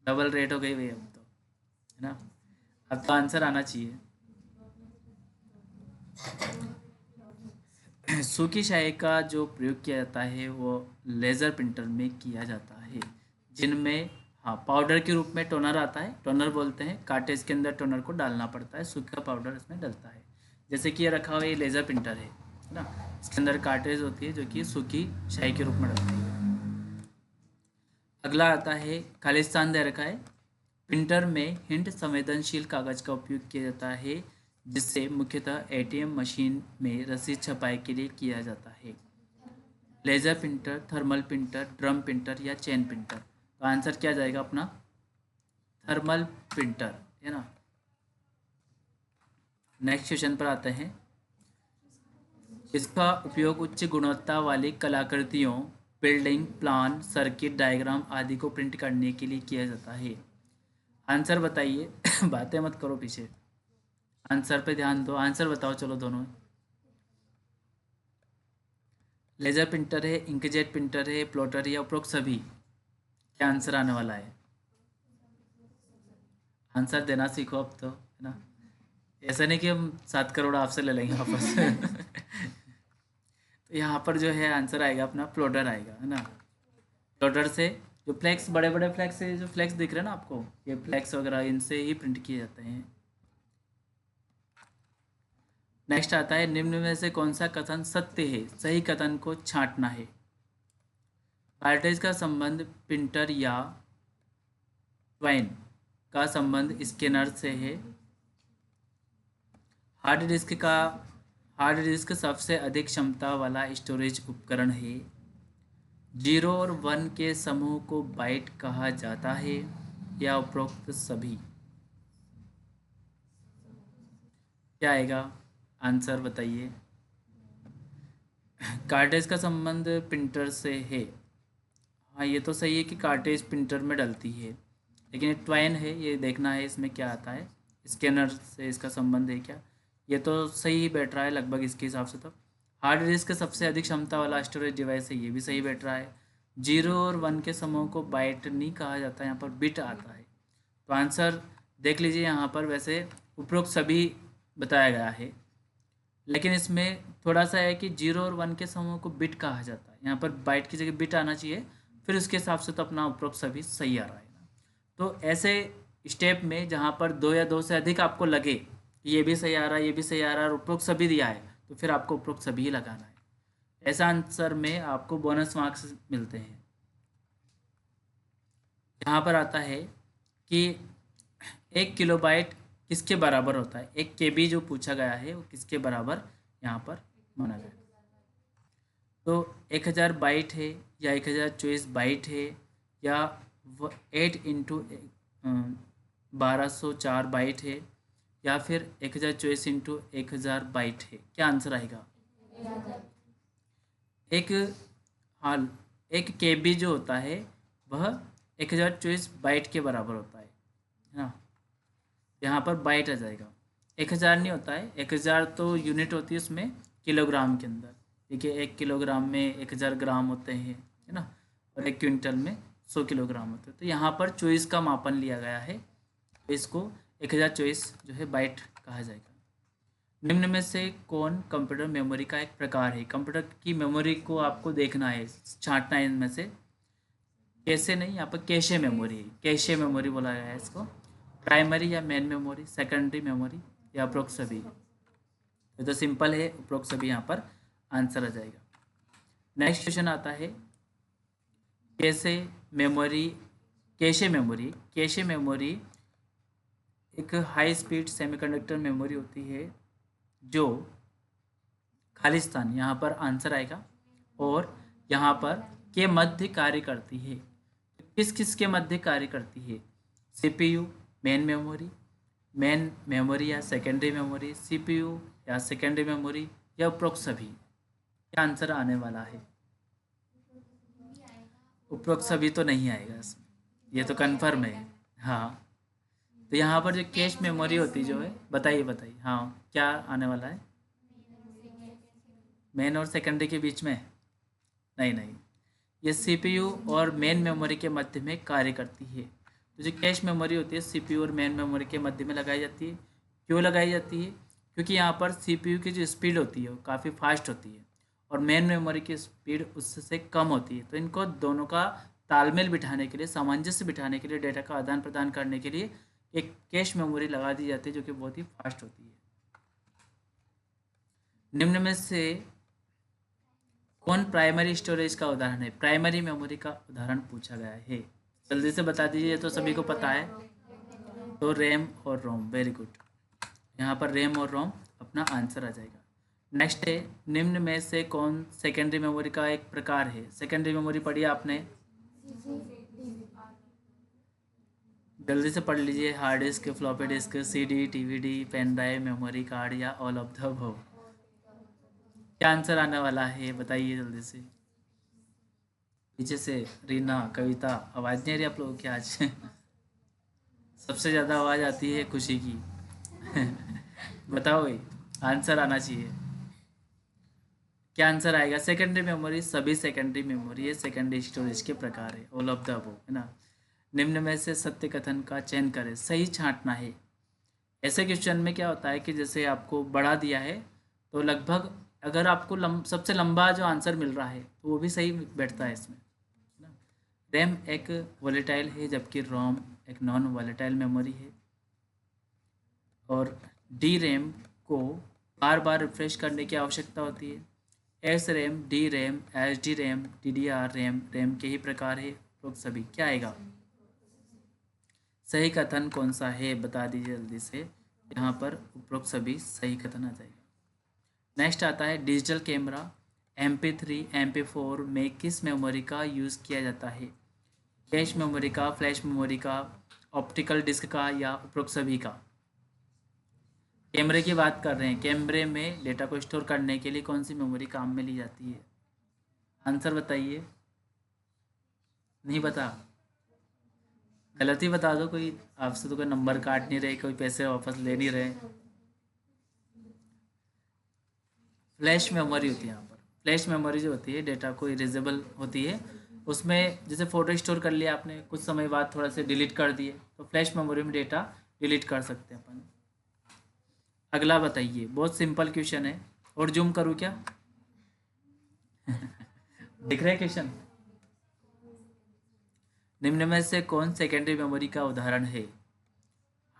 डबल रेट हो गई भाई अब तो, है ना। अब तो आंसर आना चाहिए। सूखी स्याही का जो प्रयोग किया जाता है वो लेज़र प्रिंटर में किया जाता है, जिनमें हाँ पाउडर के रूप में टोनर आता है, टोनर बोलते हैं। कार्टेज के अंदर टोनर को डालना पड़ता है, सूखा पाउडर इसमें डलता है। जैसे कि ये रखा हुआ ये लेज़र प्रिंटर है ना, इसके अंदर कार्टेज होती है जो कि सूखी स्याही के रूप में डलती है। अगला आता है खालिस्तान दे रखा है। प्रिंटर में हिंट संवेदनशील कागज का उपयोग किया जाता है, जिससे मुख्यतः एटीएम मशीन में रसीद छपाई के लिए किया जाता है। Laser printer, thermal printer, drum printer या चेन प्रिंटर? तो आंसर क्या जाएगा अपना? थर्मल प्रिंटर, है ना। नेक्स्ट क्वेश्चन पर आते हैं। इसका उपयोग उच्च गुणवत्ता वाली कलाकृतियों, बिल्डिंग प्लान, सर्किट डायग्राम आदि को प्रिंट करने के लिए किया जाता है। आंसर बताइए। बातें मत करो पीछे, आंसर पे ध्यान दो। आंसर बताओ चलो दोनों। लेज़र प्रिंटर है, इंकजेट प्रिंटर है, प्लॉटर या उपरोक्त सभी? क्या आंसर आने वाला है? आंसर देना सीखो अब तो, है ना। ऐसा नहीं कि हम 7 करोड़ आपसे ले लेंगे वापस। तो यहाँ पर जो है आंसर आएगा अपना प्लॉटर आएगा, है ना। प्लॉटर से जो फ्लैक्स, बड़े बड़े फ्लैक्स है, जो फ्लैक्स दिख रहे हैं ना आपको, ये फ्लैक्स वगैरह इनसे ही प्रिंट किए जाते हैं। नेक्स्ट आता है, निम्न में से कौन सा कथन सत्य है? सही कथन को छांटना है। कार्टेज का संबंध प्रिंटर या ट्वाइन का संबंध स्कैनर से है। हार्ड डिस्क का हार्ड डिस्क सबसे अधिक क्षमता वाला स्टोरेज उपकरण है। 0 और 1 के समूह को बाइट कहा जाता है, या उपरोक्त सभी? क्या आएगा? आंसर बताइए। कार्टेज का संबंध प्रिंटर से है। हाँ ये तो सही है कि कार्टेज प्रिंटर में डलती है, लेकिन ये ट्वाइन है, ये देखना है इसमें क्या आता है। स्कैनर से इसका संबंध है क्या? ये तो सही ही बैठ रहा है लगभग इसके हिसाब से। तो हार्ड डिस्क सबसे अधिक क्षमता वाला स्टोरेज डिवाइस है, ये भी सही बैठ रहा है। 0 और 1 के समूह को बाइट नहीं कहा जाता, यहाँ पर बिट आता है। तो आंसर देख लीजिए, यहाँ पर वैसे उपरोक्त सभी बताया गया है, लेकिन इसमें थोड़ा सा है कि 0 और 1 के समूह को बिट कहा जाता है, यहाँ पर बाइट की जगह बिट आना चाहिए। फिर उसके हिसाब से तो अपना उपरोक्त सभी सही आ रहा है ना। तो ऐसे स्टेप में जहाँ पर 2 या 2 से अधिक आपको लगे कि ये भी सही आ रहा है, ये भी सही आ रहा है, और उपरोक्त सभी दिया है, तो फिर आपको उपरोक्त सभी ही लगाना है। ऐसा आंसर में आपको बोनस मार्क्स मिलते हैं। यहाँ पर आता है कि 1 किलोबाइट किसके बराबर होता है? 1 KB जो पूछा गया है वो किसके बराबर यहाँ पर माना गया? तो 1000 बाइट है, या 1024 बाइट है, या 8 × 1204 बाइट है, या फिर 1024 × 1000 बाइट है? क्या आंसर आएगा? एक हाल 1 KB जो होता है वह 1024 बाइट के बराबर होता है ना। यहाँ पर बाइट आ जाएगा। 1000 नहीं होता है, 1000 तो यूनिट होती है उसमें किलोग्राम के अंदर। देखिए 1 किलोग्राम में 1000 ग्राम होते हैं, है ना, और 1 क्विंटल में 100 किलोग्राम होते हैं। तो यहाँ पर 24 का मापन लिया गया है, तो इसको 1024 जो है बाइट कहा जाएगा। निम्न में से कौन कंप्यूटर मेमोरी का एक प्रकार है? कंप्यूटर की मेमोरी को आपको देखना है, छांटना है इनमें से। कैसे नहीं, यहाँ पर कैशे मेमोरी है, कैशे मेमोरी बोला गया है इसको। प्राइमरी या मेन मेमोरी, सेकेंडरी मेमोरी, या उपरोक्त सभी? ये तो सिंपल है, उपरोक्त सभी यहाँ पर आंसर आ जाएगा। नेक्स्ट क्वेश्चन आता है, कैसे मेमोरी कैशे मेमोरी एक हाई स्पीड सेमीकंडक्टर मेमोरी होती है जो खालिस्तान, यहाँ पर आंसर आएगा, और यहाँ पर के मध्य कार्य करती है। किस किस के मध्य कार्य करती है? सीपीयू, मेन मेमोरी या सेकेंडरी मेमोरी, सीपीयू या सेकेंडरी मेमोरी, या उपरोक्त सभी? क्या आंसर आने वाला है? उपरोक्त सभी तो नहीं आएगा इसमें, ये तो कन्फर्म है। हाँ, तो यहाँ पर जो कैश मेमोरी होती है जो है, बताइए बताइए, हाँ क्या आने वाला है? मेन और सेकेंडरी के बीच में? नहीं नहीं, ये सीपीयू और मेन मेमोरी के मध्य में कार्य करती है। तो जो कैश मेमोरी होती है सीपीयू और मेन मेमोरी के मध्य में लगाई जाती है। क्यों लगाई जाती है? क्योंकि यहाँ पर सीपीयू की जो स्पीड होती है वो काफ़ी फास्ट होती है और मेन मेमोरी की स्पीड उससे कम होती है। तो इनको दोनों का तालमेल बिठाने के लिए, सामंजस्य बिठाने के लिए, डेटा का आदान प्रदान करने के लिए एक कैश मेमोरी लगा दी जाती है जो कि बहुत ही फास्ट होती है। निम्न में से कौन प्राइमरी स्टोरेज का उदाहरण है? प्राइमरी मेमोरी का उदाहरण पूछा गया है, जल्दी से बता दीजिए, ये तो सभी को पता है। तो रैम और रोम, वेरी गुड। यहाँ पर रैम और रोम अपना आंसर आ जाएगा। नेक्स्ट है, निम्न में से कौन सेकेंडरी मेमोरी का एक प्रकार है? सेकेंडरी मेमोरी पढ़ी आपने, जल्दी से पढ़ लीजिए। Hard disk, floppy disk, CD, DVD, pen drive, memory card, या ऑल ऑफ द अबव? क्या आंसर आने वाला है बताइए जल्दी से। पीछे से रीना, कविता, आवाज़ नहीं आ रही आप लोगों की आज? सबसे ज़्यादा आवाज़ आती है खुशी की। बताओ भाई, आंसर आना चाहिए। क्या आंसर आएगा? सेकेंडरी मेमोरी, सभी सेकेंडरी मेमोरी है, सेकेंडरी स्टोरेज के प्रकार है, ऑल ऑफ द अबव, है ना। निम्न में से सत्य कथन का चयन करें, सही छांटना है। ऐसे क्वेश्चन में क्या होता है कि जैसे आपको बढ़ा दिया है तो लगभग, अगर आपको सबसे लंबा जो आंसर मिल रहा है तो वो भी सही बैठता है इसमें, है ना। रैम एक वोलेटाइल है जबकि रोम एक नॉन वोलेटाइल मेमोरी है, और डी रैम को बार बार रिफ्रेश करने की आवश्यकता होती है। S RAM, D RAM, H D RAM, D D R RAM, RAM के ही प्रकार है, उपरोक्त सभी। क्या आएगा? सही कथन कौन सा है बता दीजिए जल्दी से। यहाँ पर उपरोक्त सभी सही कथन आ जाएगा। नेक्स्ट आता है डिजिटल कैमरा MP3 MP4 में किस मेमोरी का यूज़ किया जाता है? कैश मेमोरी का, फ्लैश मेमोरी का, ऑप्टिकल डिस्क का, या उपरोक्त सभी का? कैमरे की बात कर रहे हैं, कैमरे में डेटा को स्टोर करने के लिए कौन सी मेमोरी काम में ली जाती है? आंसर बताइए। नहीं बता, गलत ही बता दो, कोई आपसे तो कोई नंबर काट नहीं रहे, कोई पैसे वापस ले नहीं रहे। फ्लैश मेमोरी होती है यहाँ पर। फ्लैश मेमोरी जो होती है डेटा को इरेजेबल होती है, उसमें जैसे फ़ोटो स्टोर कर लिया आपने, कुछ समय बाद थोड़ा से डिलीट कर दिए, तो फ्लैश मेमोरी में डेटा डिलीट कर सकते हैं अपन। अगला बताइए, बहुत सिंपल क्वेश्चन है, और जूम करूँ क्या? दिख रहा है क्वेश्चन? निम्न में से कौन सेकेंडरी मेमोरी का उदाहरण है?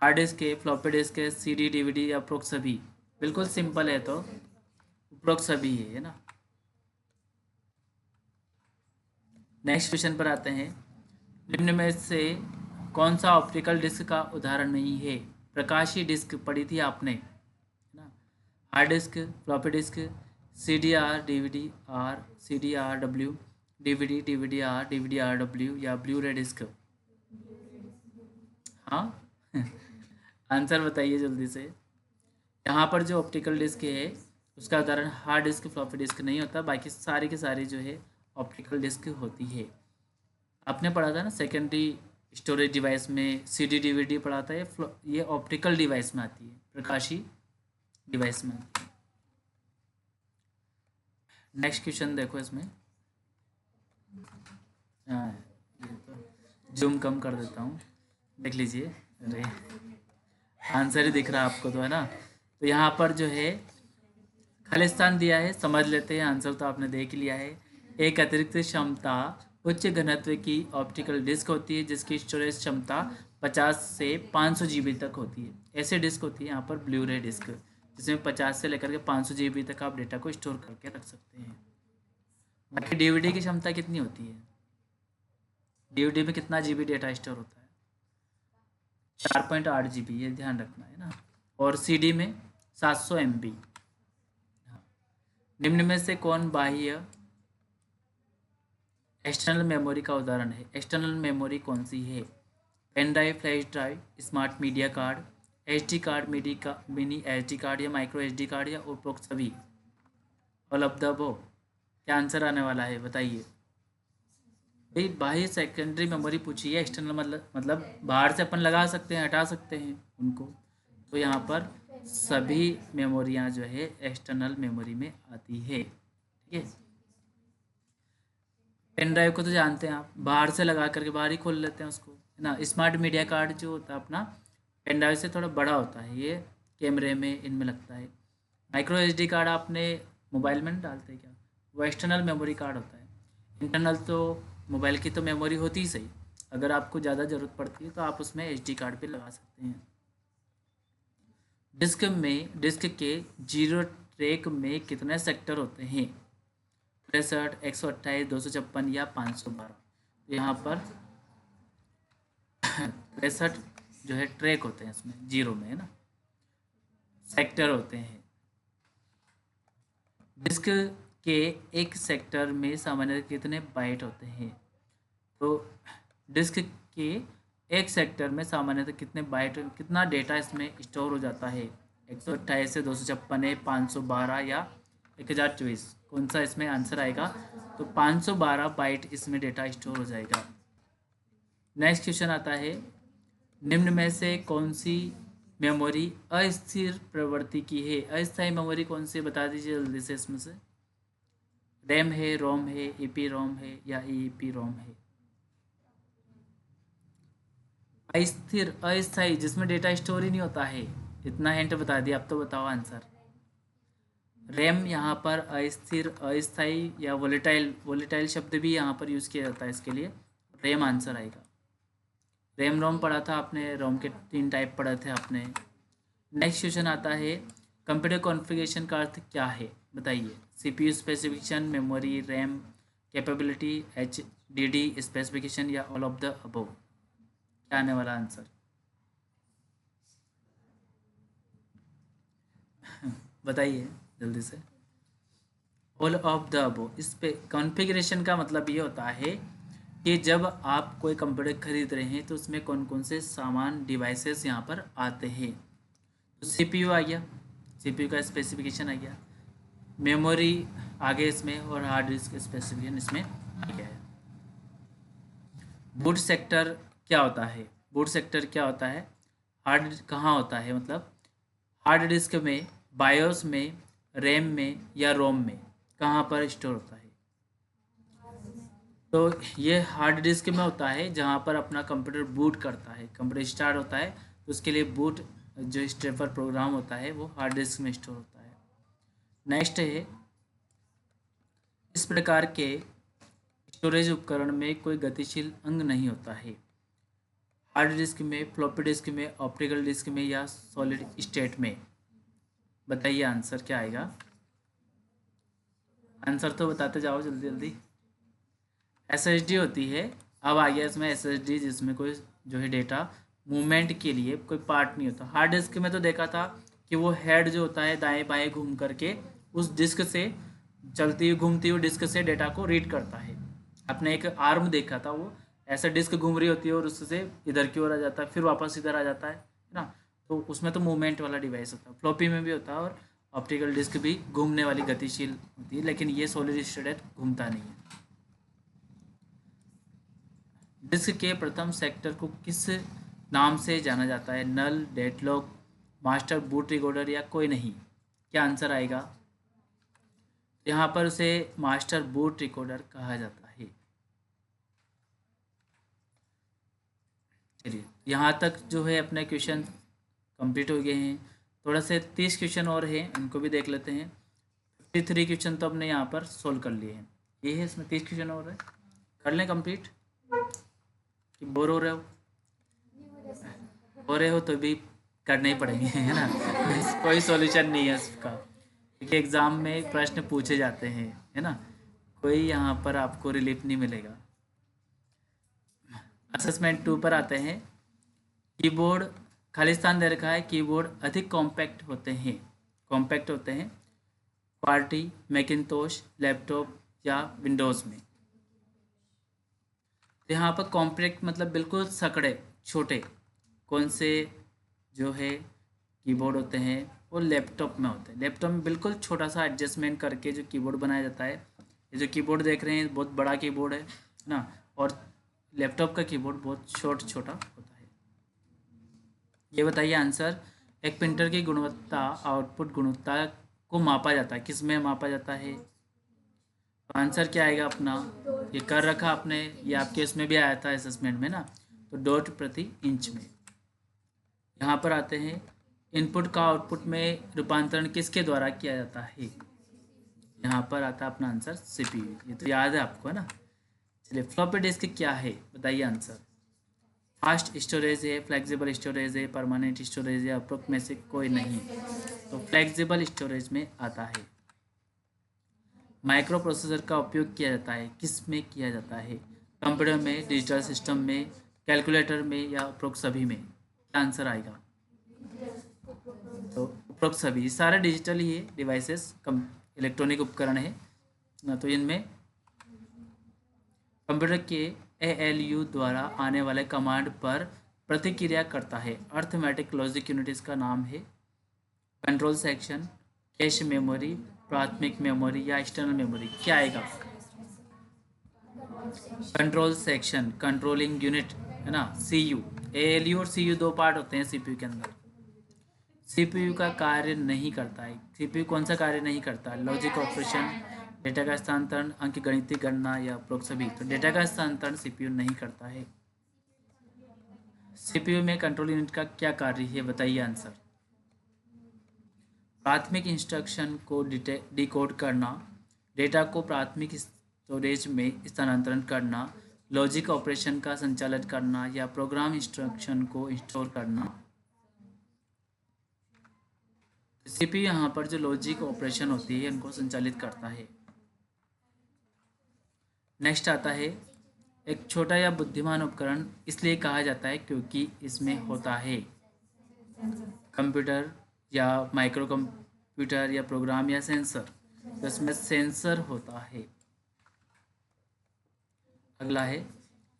हार्ड डिस्क है, फ्लॉपी डिस्क है, CD DVD, या उपरोक्त सभी? बिल्कुल सिंपल है, तो उपरोक्त सभी है ना। नेक्स्ट क्वेश्चन पर आते हैं। निम्न में से कौन सा ऑप्टिकल डिस्क का उदाहरण नहीं है? प्रकाशीय डिस्क पढ़ी थी आपने, है ना। Hard disk, floppy disc, CDR DVD R, CDRW, DVD DVDR, DVDRW, या ब्लू रे डिस्क? हाँ। आंसर बताइए जल्दी से। यहाँ पर जो ऑप्टिकल डिस्क है उसका उदाहरण हार्ड डिस्क, फ्लॉपी डिस्क नहीं होता, बाकी सारी की सारी जो है ऑप्टिकल डिस्क होती है। आपने पढ़ा था ना सेकेंडरी स्टोरेज डिवाइस में CD DVD पढ़ा था, ये ऑप्टिकल डिवाइस में आती है, प्रकाशी डिवाइस में आती है। नेक्स्ट क्वेश्चन देखो इसमें, हाँ ये तो जूम कम कर देता हूँ, देख लीजिए। अरे आंसर ही दिख रहा है आपको तो, है ना। तो यहाँ पर जो है खालिस्तान दिया है, समझ लेते हैं, आंसर तो आपने देख लिया है। एक अतिरिक्त क्षमता उच्च घनत्व की ऑप्टिकल डिस्क होती है जिसकी स्टोरेज क्षमता 50 से 500 GB तक होती है। ऐसे डिस्क होती है यहाँ पर ब्लू रे डिस्क, जिसमें 50 से लेकर के 500 GB तक आप डेटा को स्टोर करके रख सकते हैं। बाकी DVD की क्षमता कितनी होती है? DVD में कितना GB डेटा स्टोर होता है? 4.8 GB, ये ध्यान रखना है ना। और CD में 700 MB। निम्न में से कौन बाह्य एक्सटर्नल मेमोरी का उदाहरण है। एक्सटर्नल मेमोरी कौन सी है? Pen drive, flash drive, smart media card, HD card, mini HD card या माइक्रो एचडी कार्ड या उपरोक्त सभी, ऑल ऑफ द अबव। क्या आंसर आने वाला है बताइए भाई। बाह्य सेकेंडरी मेमोरी पूछी है। एक्सटर्नल मतलब बाहर से अपन लगा सकते हैं, हटा सकते हैं उनको। तो यहाँ पर सभी मेमोरियाँ जो है एक्सटर्नल मेमोरी में आती है। ठीक है, पेन ड्राइव को तो जानते हैं आप, बाहर से लगा करके बाहर ही खोल लेते हैं उसको, है ना। स्मार्ट मीडिया कार्ड जो होता है अपना, पेन ड्राइव से थोड़ा बड़ा होता है, ये कैमरे में इनमें लगता है। माइक्रो एचडी कार्ड आपने मोबाइल में नहीं डालते क्या, वो एक्सटर्नल मेमोरी कार्ड होता है। इंटरनल तो मोबाइल की तो मेमोरी होती ही सही, अगर आपको ज़्यादा ज़रूरत पड़ती है तो आप उसमें एचडी कार्ड भी लगा सकते हैं। डिस्क के जीरो ट्रैक में कितने सेक्टर होते हैं? 63, 128, 256 या 512। तो यहाँ पर 63 जो है ट्रैक होते हैं, इसमें जीरो में, है ना, सेक्टर होते हैं। डिस्क के एक सेक्टर में सामान्यतः कितने बाइट होते हैं? तो डिस्क के एक सेक्टर में सामान्यतः कितने बाइट, कितना डेटा इसमें स्टोर हो जाता है? 128 से 256 है, 512 या 1024, कौन सा इसमें आंसर आएगा? तो 512 बाइट इसमें डेटा स्टोर हो जाएगा। नेक्स्ट क्वेश्चन आता है, निम्न में से कौन सी मेमोरी अस्थिर प्रवृत्ति की है? अस्थायी मेमोरी कौन सी, बता दीजिए जल्दी से इसमें से। रैम है, रोम है, ईपी रोम है या ईपी रोम है? अस्थिर, अस्थायी, जिसमें डेटा स्टोर ही नहीं होता है। इतना हिंट बता दिया, अब तो बताओ आंसर। रैम यहाँ पर अस्थिर, अस्थायी या वोलेटाइल, वोलेटाइल शब्द भी यहाँ पर यूज़ किया जाता है इसके लिए। रैम आंसर आएगा। रैम रोम पढ़ा था आपने, रोम के 3 टाइप पढ़े थे आपने। नेक्स्ट क्वेश्चन आता है, कंप्यूटर कॉन्फ़िगरेशन का अर्थ क्या है बताइए? CPU specification, memory, RAM capability, HDD specification या ऑल ऑफ द अबव। क्या आने वाला आंसर? बताइए जल्दी से। All of the above. इस पे कॉन्फ़िगरेशन का मतलब ये होता है कि जब आप कोई कंप्यूटर खरीद रहे हैं तो उसमें कौन कौन से सामान, डिवाइसेस यहाँ पर आते हैं। तो सीपीयू आ गया, सीपीयू का स्पेसिफिकेशन आ गया, मेमोरी आगे इसमें, और हार्ड डिस्क स्पेसिफिकेशन इसमें आ गया है। बूट सेक्टर क्या होता है? बूट सेक्टर क्या होता है? हार्ड कहाँ होता है, मतलब हार्ड डिस्क में, बायोस में, रैम में या रोम में, कहाँ पर स्टोर होता है? तो ये हार्ड डिस्क में होता है, जहाँ पर अपना कंप्यूटर बूट करता है, कंप्यूटर स्टार्ट होता है, तो उसके लिए बूट जो स्टेपर प्रोग्राम होता है वो हार्ड डिस्क में स्टोर होता है। नेक्स्ट है, इस प्रकार के स्टोरेज उपकरण में कोई गतिशील अंग नहीं होता है। हार्ड डिस्क में, फ्लॉपी डिस्क में, ऑप्टिकल डिस्क में या सॉलिड स्टेट में? बताइए आंसर क्या आएगा? आंसर तो बताते जाओ जल्दी जल्दी। एसएसडी होती है। अब आ गया इसमें एसएसडी, जिसमें कोई जो है डेटा मूवमेंट के लिए कोई पार्ट नहीं होता। हार्ड डिस्क में तो देखा था कि वो हेड जो होता है दाएं बाएं घूम करके उस डिस्क से, चलती हुई घूमती हुई डिस्क से डेटा को रीड करता है। आपने एक आर्म देखा था, वो ऐसे डिस्क घूम रही होती है और उससे इधर की ओर आ जाता है, फिर वापस इधर आ जाता है ना। तो उसमें तो मूवमेंट वाला डिवाइस होता है। फ्लॉपी में भी होता है, और ऑप्टिकल डिस्क भी घूमने वाली गतिशील होती है, लेकिन ये सॉलिड स्टेट घूमता नहीं है। डिस्क के प्रथम सेक्टर को किस नाम से जाना जाता है? नल, डेडलॉक, मास्टर बूट रिकॉर्डर या कोई नहीं? क्या आंसर आएगा? यहाँ पर उसे मास्टर बूट रिकॉर्डर कहा जाता है। चलिए, यहाँ तक जो है अपने क्वेश्चन कंप्लीट हो गए हैं। थोड़ा से 30 क्वेश्चन और हैं, इनको भी देख लेते हैं। 53 क्वेश्चन तो हमने यहाँ पर सोल्व कर लिए हैं। ये है, इसमें 30 क्वेश्चन और है, कर लें कंप्लीट कि बोर हो रहे हो? हो रहे हो तो भी करने ही पड़ेंगे, है ना। कोई सॉल्यूशन नहीं है इसका, क्योंकि एग्ज़ाम में प्रश्न पूछे जाते हैं, है ना। कोई यहाँ पर आपको रिलीफ नहीं मिलेगा। असेसमेंट 2 पर आते हैं। कीबोर्ड, खालिस्तान दे रखा है, कीबोर्ड अधिक कॉम्पैक्ट होते हैं क्वार्टी, मैकिनतोश, लैपटॉप या विंडोज़ में? तो यहाँ पर कॉम्पैक्ट मतलब बिल्कुल सकड़े छोटे कौन से जो है कीबोर्ड होते हैं वो लैपटॉप में होते हैं। लैपटॉप में बिल्कुल छोटा सा एडजस्टमेंट करके जो कीबोर्ड बनाया जाता है। ये जो कीबोर्ड देख रहे हैं बहुत बड़ा कीबोर्ड है ना, और लैपटॉप का कीबोर्ड बहुत छोटा छोटा होता है। ये बताइए आंसर, एक प्रिंटर की गुणवत्ता आउटपुट गुणवत्ता को मापा जाता है, किस में मापा जाता है? तो आंसर क्या आएगा अपना, ये कर रखा आपने, ये आपके इसमें भी आया था असेसमेंट में ना, तो डॉट प्रति इंच में। यहाँ पर आते हैं, इनपुट का आउटपुट में रूपांतरण किसके द्वारा किया जाता है? यहाँ पर आता है अपना आंसर सीपीयू, ये तो याद है आपको है ना। चलिए फ्लॉपी डिस्क क्या है बताइए आंसर। फास्ट स्टोरेज है, फ्लेक्सिबल स्टोरेज है, परमानेंट स्टोरेज है, अप्रोक्स में से कोई नहीं, तो फ्लेक्सिबल स्टोरेज में आता है। माइक्रो प्रोसेसर का उपयोग किया जाता है, किस में किया जाता है? कंप्यूटर में, डिजिटल सिस्टम में, कैलकुलेटर में या उपरोक्त सभी में? क्या आंसर आएगा? तो उपरोक्त सभी, सारे डिजिटल ही है डिवाइसेस, कम इलेक्ट्रॉनिक उपकरण है ना, तो इनमें कंप्यूटर के एएलयू द्वारा आने वाले कमांड पर प्रतिक्रिया करता है। अर्थमेटिक लॉजिक यूनिट इसका नाम है। कंट्रोल सेक्शन, कैश मेमोरी, प्राथमिक मेमोरी या एक्सटर्नल मेमोरी, क्या आएगा? कंट्रोल सेक्शन, कंट्रोलिंग यूनिट है ना, सीयू। एएलयू और सीयू दो पार्ट होते हैं सीपीयू के अंदर। सीपीयू का कार्य नहीं करता है, सीपीयू कौन सा कार्य नहीं करता? लॉजिक ऑपरेशन, डेटा का स्थानांतरण, अंकगणितीय गणना या उपरोक्त सभी? तो डेटा का स्थानांतरण सीपीयू नहीं करता है। सीपीयू में कंट्रोल यूनिट का क्या कार्य है बताइए आंसर। प्राथमिक इंस्ट्रक्शन को डिकोड करना, डेटा को प्राथमिक स्टोरेज में स्थानांतरण करना, लॉजिक ऑपरेशन का संचालन करना या प्रोग्राम इंस्ट्रक्शन को स्टोर करना। सीपीयू यहाँ पर जो लॉजिक ऑपरेशन होती है उनको संचालित करता है। नेक्स्ट आता है, एक छोटा या बुद्धिमान उपकरण इसलिए कहा जाता है क्योंकि इसमें होता है कंप्यूटर या माइक्रो कंप्यूटर या प्रोग्राम या सेंसर, तो इसमें सेंसर होता है। अगला है,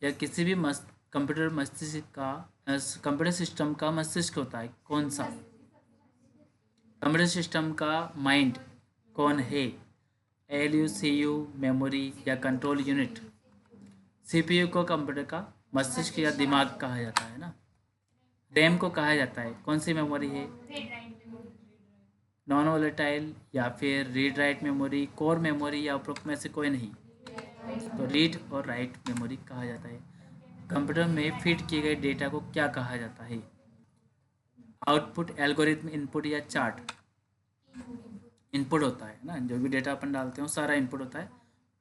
या किसी भी कंप्यूटर मस्तिष्क का कंप्यूटर सिस्टम का मस्तिष्क होता है, कौन सा? कंप्यूटर सिस्टम का माइंड कौन है? एलयू, सीयू, मेमोरी या कंट्रोल यूनिट? सीपीयू को कंप्यूटर का मस्तिष्क या दिमाग कहा जाता है ना। रैम को कहा जाता है, कौन सी मेमोरी है? नॉन वोलेटाइल या फिर read write memory, core memory या उपरोक्त में से कोई नहीं, तो रीड और राइट मेमोरी कहा जाता है। कंप्यूटर में फीड किए गए डेटा को क्या कहा जाता है? आउटपुट, एल्गोरिथम, इनपुट या चार्ट? इनपुट होता है ना, जो भी डेटा अपन डालते हैं सारा इनपुट होता है।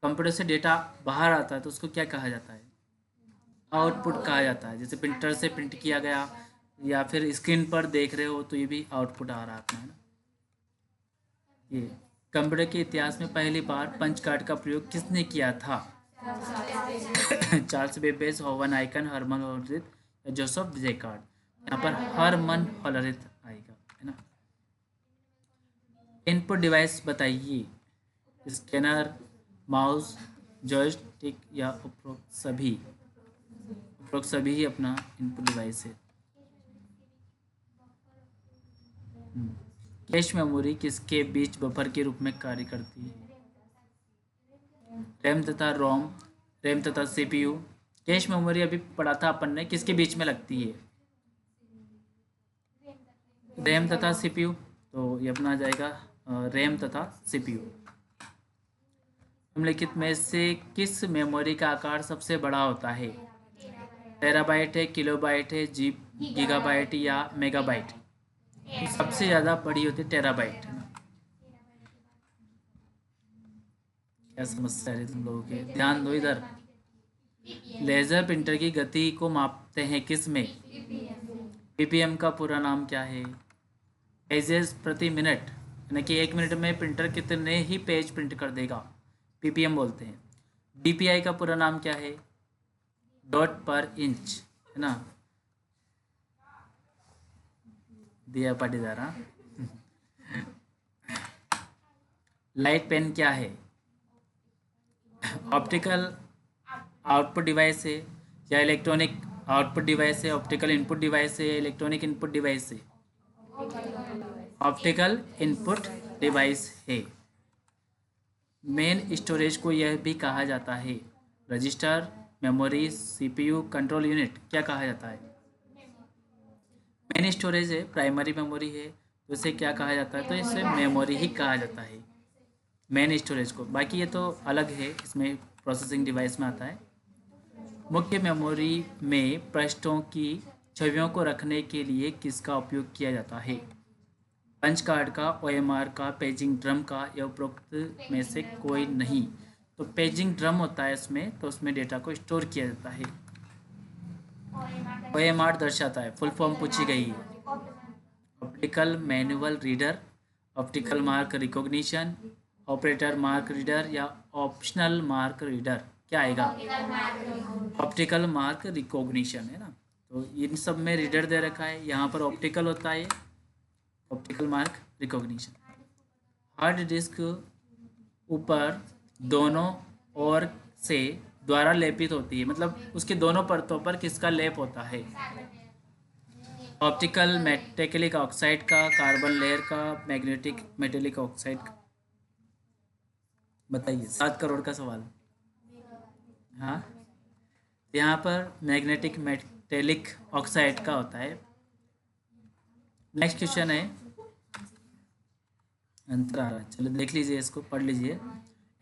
कंप्यूटर से डेटा बाहर आता है तो उसको क्या कहा जाता है? आउटपुट कहा जाता है। जैसे प्रिंटर से प्रिंट किया गया या फिर स्क्रीन पर देख रहे हो तो ये भी आउटपुट आ रहा है अपना, है ना। ये कंप्यूटर के इतिहास में पहली बार पंच कार्ड का प्रयोग किसने किया था? चार्ल्स बेबेज, होवन आइकन, हरमन होलरिथ या जोसेफ जैकार्ड? यहाँ पर हरमन होलरिथ आएगा, है ना। इनपुट डिवाइस बताइए, स्कैनर, माउस, जॉयस्टिक या उपरोक्त सभी? उपरोक्त सभी ही अपना इनपुट डिवाइस है। कैश मेमोरी किसके बीच बफर के रूप में कार्य करती है? रैम तथा रोम, रैम तथा सीपीयू। कैश मेमोरी अभी पढ़ा था अपन ने, किसके बीच में लगती है? रैम तथा सीपीयू, तो ये अपना आ जाएगा रैम तथा सीपीयू। निम्नलिखित में से किस मेमोरी का आकार सबसे बड़ा होता है? टेराबाइट है, किलोबाइट है, गीगाबाइट या मेगाबाइट? सबसे ज़्यादा बड़ी होती है टेराबाइट, है ना। क्या समस्या है तुम लोगों के, ध्यान दो इधर। लेजर प्रिंटर की गति को मापते हैं किस में? पीपीएम का पूरा नाम क्या है? पेजेस प्रति मिनट, यानी कि एक मिनट में प्रिंटर कितने ही पेज प्रिंट कर देगा, पीपीएम बोलते हैं। डीपीआई का पूरा नाम क्या है? डॉट पर इंच, है ना, दिया पाटीदार। हाँ, लाइट पेन क्या है? ऑप्टिकल आउटपुट डिवाइस है, या इलेक्ट्रॉनिक आउटपुट डिवाइस है, ऑप्टिकल इनपुट डिवाइस है, इलेक्ट्रॉनिक इनपुट डिवाइस है? ऑप्टिकल इनपुट डिवाइस है। मेन स्टोरेज को यह भी कहा जाता है register, memory, CPU, control unit. क्या कहा जाता है? मेन स्टोरेज है, प्राइमरी मेमोरी है, तो इसे क्या कहा जाता है? तो इसे मेमोरी ही कहा जाता है मेन स्टोरेज को। बाकी ये तो अलग है, इसमें प्रोसेसिंग डिवाइस में आता है। मुख्य मेमोरी में पृष्ठों की छवियों को रखने के लिए किसका उपयोग किया जाता है? पंच कार्ड का, ओएमआर का, पेजिंग ड्रम का, या उपरोक्त में से कोई नहीं? तो पेजिंग ड्रम होता है इसमें, तो उसमें डेटा को स्टोर किया जाता है। ओएमआर दर्शाता है, फुल फॉर्म पूछी गई है, optical manual reader, optical mark recognition, operator mark reader, या ऑप्शनल मार्क रीडर? क्या आएगा? ऑप्टिकल मार्क रिकॉग्निशन है ना। तो इन सब में रीडर दे रखा है, यहाँ पर ऑप्टिकल होता है, optical mark recognition. Hard disk ऊपर दोनों ओर से द्वारा लेपित होती है, मतलब उसके दोनों परतों पर किसका लेप होता है? ऑप्टिकल मेटेलिक ऑक्साइड का, कार्बन लेयर का, मैग्नेटिक मेटेलिक ऑक्साइड का? बताइए, 7 करोड़ का सवाल। हाँ, यहाँ पर मैग्नेटिक मेटेलिक ऑक्साइड का होता है। नेक्स्ट क्वेश्चन है, अंतराल, चलो देख लीजिए, इसको पढ़ लीजिए।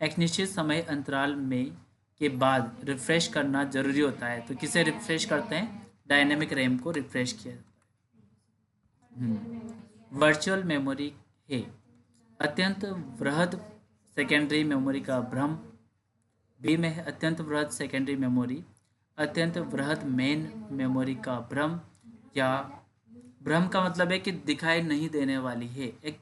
एक निश्चित समय अंतराल में के बाद रिफ्रेश करना जरूरी होता है, तो किसे रिफ्रेश करते हैं? डायनेमिक रैम को रिफ्रेश किया जाता है। वर्चुअल मेमोरी है अत्यंत वृहद सेकेंडरी मेमोरी का भ्रम। बी में है अत्यंत वृहद सेकेंडरी मेमोरी, अत्यंत वृहद मेन मेमोरी का भ्रम, या भ्रम का मतलब है कि दिखाई नहीं देने वाली है। एक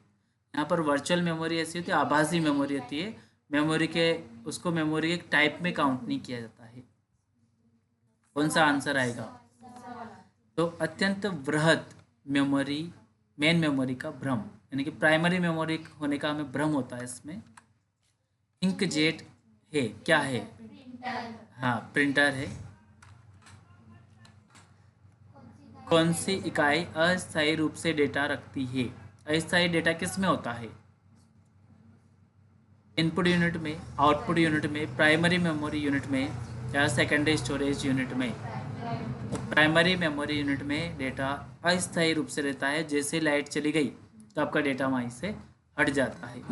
यहाँ पर वर्चुअल मेमोरी ऐसी होती है, आभासी मेमोरी होती है, मेमोरी के उसको मेमोरी के टाइप में काउंट नहीं किया जाता है। कौन सा आंसर आएगा? तो अत्यंत वृहद मेमोरी, मेन मेमोरी का भ्रम, यानी कि प्राइमरी मेमोरी होने का हमें भ्रम होता है इसमें। इंकजेट है, क्या है? हाँ, प्रिंटर है। कौन सी इकाई अस्थायी रूप से डेटा रखती है? अस्थायी डेटा किस में होता है? इनपुट यूनिट में, आउटपुट यूनिट में, प्राइमरी मेमोरी यूनिट में, या सेकेंडरी स्टोरेज यूनिट में? तो प्राइमरी मेमोरी यूनिट में डेटा अस्थायी रूप से रहता है, जैसे लाइट चली गई तो आपका डेटा वहीं से हट जाता है।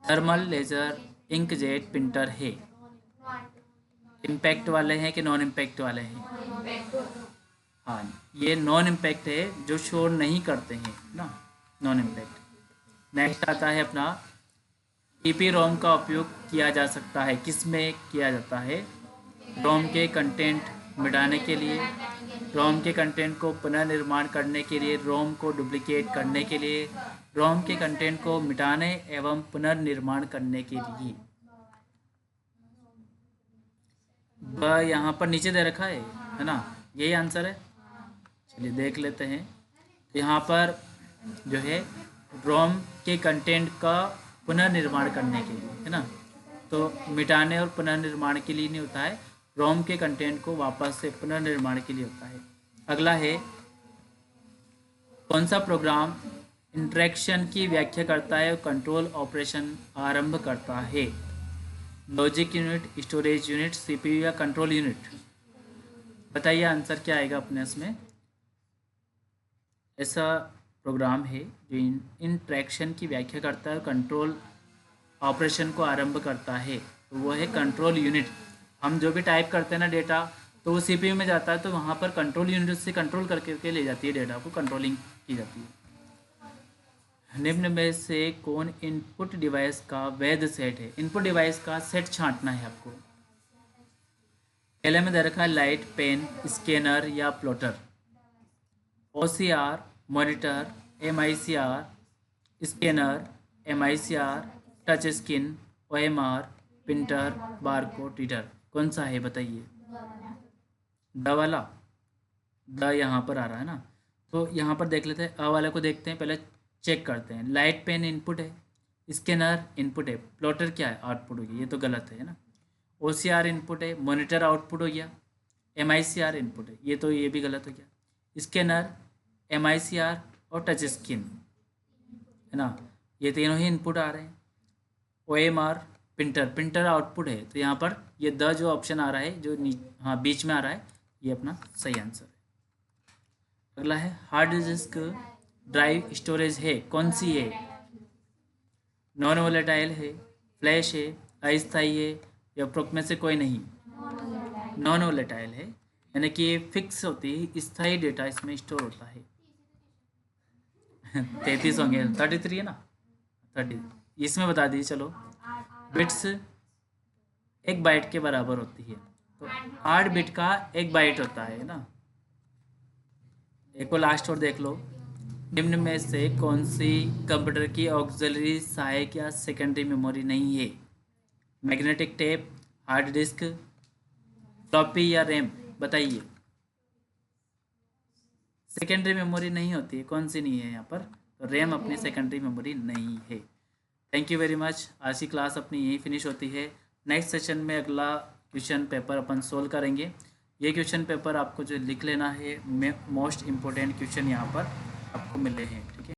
थर्मल लेजर इंकजेट प्रिंटर है, इम्पैक्ट वाले हैं कि नॉन इम्पैक्ट वाले हैं? हाँ, ये नॉन इम्पैक्ट है, जो शोर नहीं करते हैं ना, नॉन इम्पैक्ट। नेक्स्ट आता है अपना, ईपी रोम का उपयोग किया जा सकता है, किस में किया जाता है? रोम के कंटेंट मिटाने के लिए, रोम के कंटेंट को पुनर्निर्माण करने के लिए, रोम को डुप्लिकेट करने के लिए, रोम के कंटेंट को मिटाने एवं पुनर्निर्माण करने के लिए। यहाँ पर नीचे दे रखा है ना, यही आंसर है। चलिए देख लेते हैं। यहाँ पर जो है रोम के कंटेंट का पुनर्निर्माण करने के लिए है ना, तो मिटाने और पुनर्निर्माण के लिए नहीं होता है, रोम के कंटेंट को वापस से पुनर्निर्माण के लिए होता है। अगला है, कौन सा प्रोग्राम इंटरेक्शन की व्याख्या करता है और कंट्रोल ऑपरेशन आरंभ करता है? Logic unit, storage unit, CPU, या कंट्रोल यूनिट? बताइए आंसर क्या आएगा अपने इसमें। ऐसा प्रोग्राम है जो इंटरेक्शन की व्याख्या करता है और कंट्रोल ऑपरेशन को आरंभ करता है, तो वो है कंट्रोल यूनिट। हम जो भी टाइप करते हैं ना डेटा, तो वो सीपीयू में जाता है, तो वहाँ पर कंट्रोल यूनिट से कंट्रोल करके ले जाती है, डेटा को कंट्रोलिंग की जाती है। निम्न में से कौन इनपुट डिवाइस का वैध सेट है? इनपुट डिवाइस का सेट छांटना है आपको। पहले में दे रखा है लाइट, पेन, स्कैनर, या plotter. OCR, monitor, MICR, scanner, MICR, touch screen, OMR, printer, barcode reader? कौन सा है बताइए? द वाला, द यहाँ पर आ रहा है ना, तो यहाँ पर देख लेते हैं, अ वाले को देखते हैं, पहले चेक करते हैं। लाइट पेन इनपुट है, स्कैनर इनपुट है, प्लॉटर क्या है? आउटपुट होगी, ये तो गलत है ना। OCR इनपुट है, मॉनिटर आउटपुट हो गया, MICR इनपुट है, ये भी गलत हो गया। स्कैनर, MICR और टच स्क्रीन है ना, ये तीनों ही इनपुट आ रहे हैं। OMR प्रिंटर आउटपुट है, तो यहाँ पर ये द जो ऑप्शन आ रहा है जो हाँ बीच में आ रहा है, ये अपना सही आंसर है। अगला है हार्ड डिस्क ड्राइव स्टोरेज है, कौन सी है? नॉन वोलेटाइल है, फ्लैश है, अस्थायी है, या उपरोक्त में से कोई नहीं? नॉन वोलेटाइल है, यानी कि ये फिक्स होती है, स्थायी डेटा इसमें स्टोर होता है। 33 होंगे, 33 है ना, 30 इसमें बता दीजिए। चलो, बिट्स 1 बाइट के बराबर होती है, तो 8 बिट का 1 बाइट होता है ना। एक को लास्ट और देख लो, निम्न में से कौन सी कंप्यूटर की ऑक्सिलरी सहायक या सेकेंडरी मेमोरी नहीं है? Magnetic tape, hard disk, floppy या रैम, बताइए। सेकेंडरी मेमोरी नहीं होती है, कौन सी नहीं है यहाँ पर? तो रैम अपनी सेकेंडरी मेमोरी नहीं है। Thank you very much. आज की क्लास अपनी यही फिनिश होती है। नेक्स्ट सेशन में अगला क्वेश्चन पेपर अपन सोल्व करेंगे। ये क्वेश्चन पेपर आपको जो लिख लेना है, मोस्ट इम्पोर्टेंट क्वेश्चन यहाँ पर आपको मिले हैं।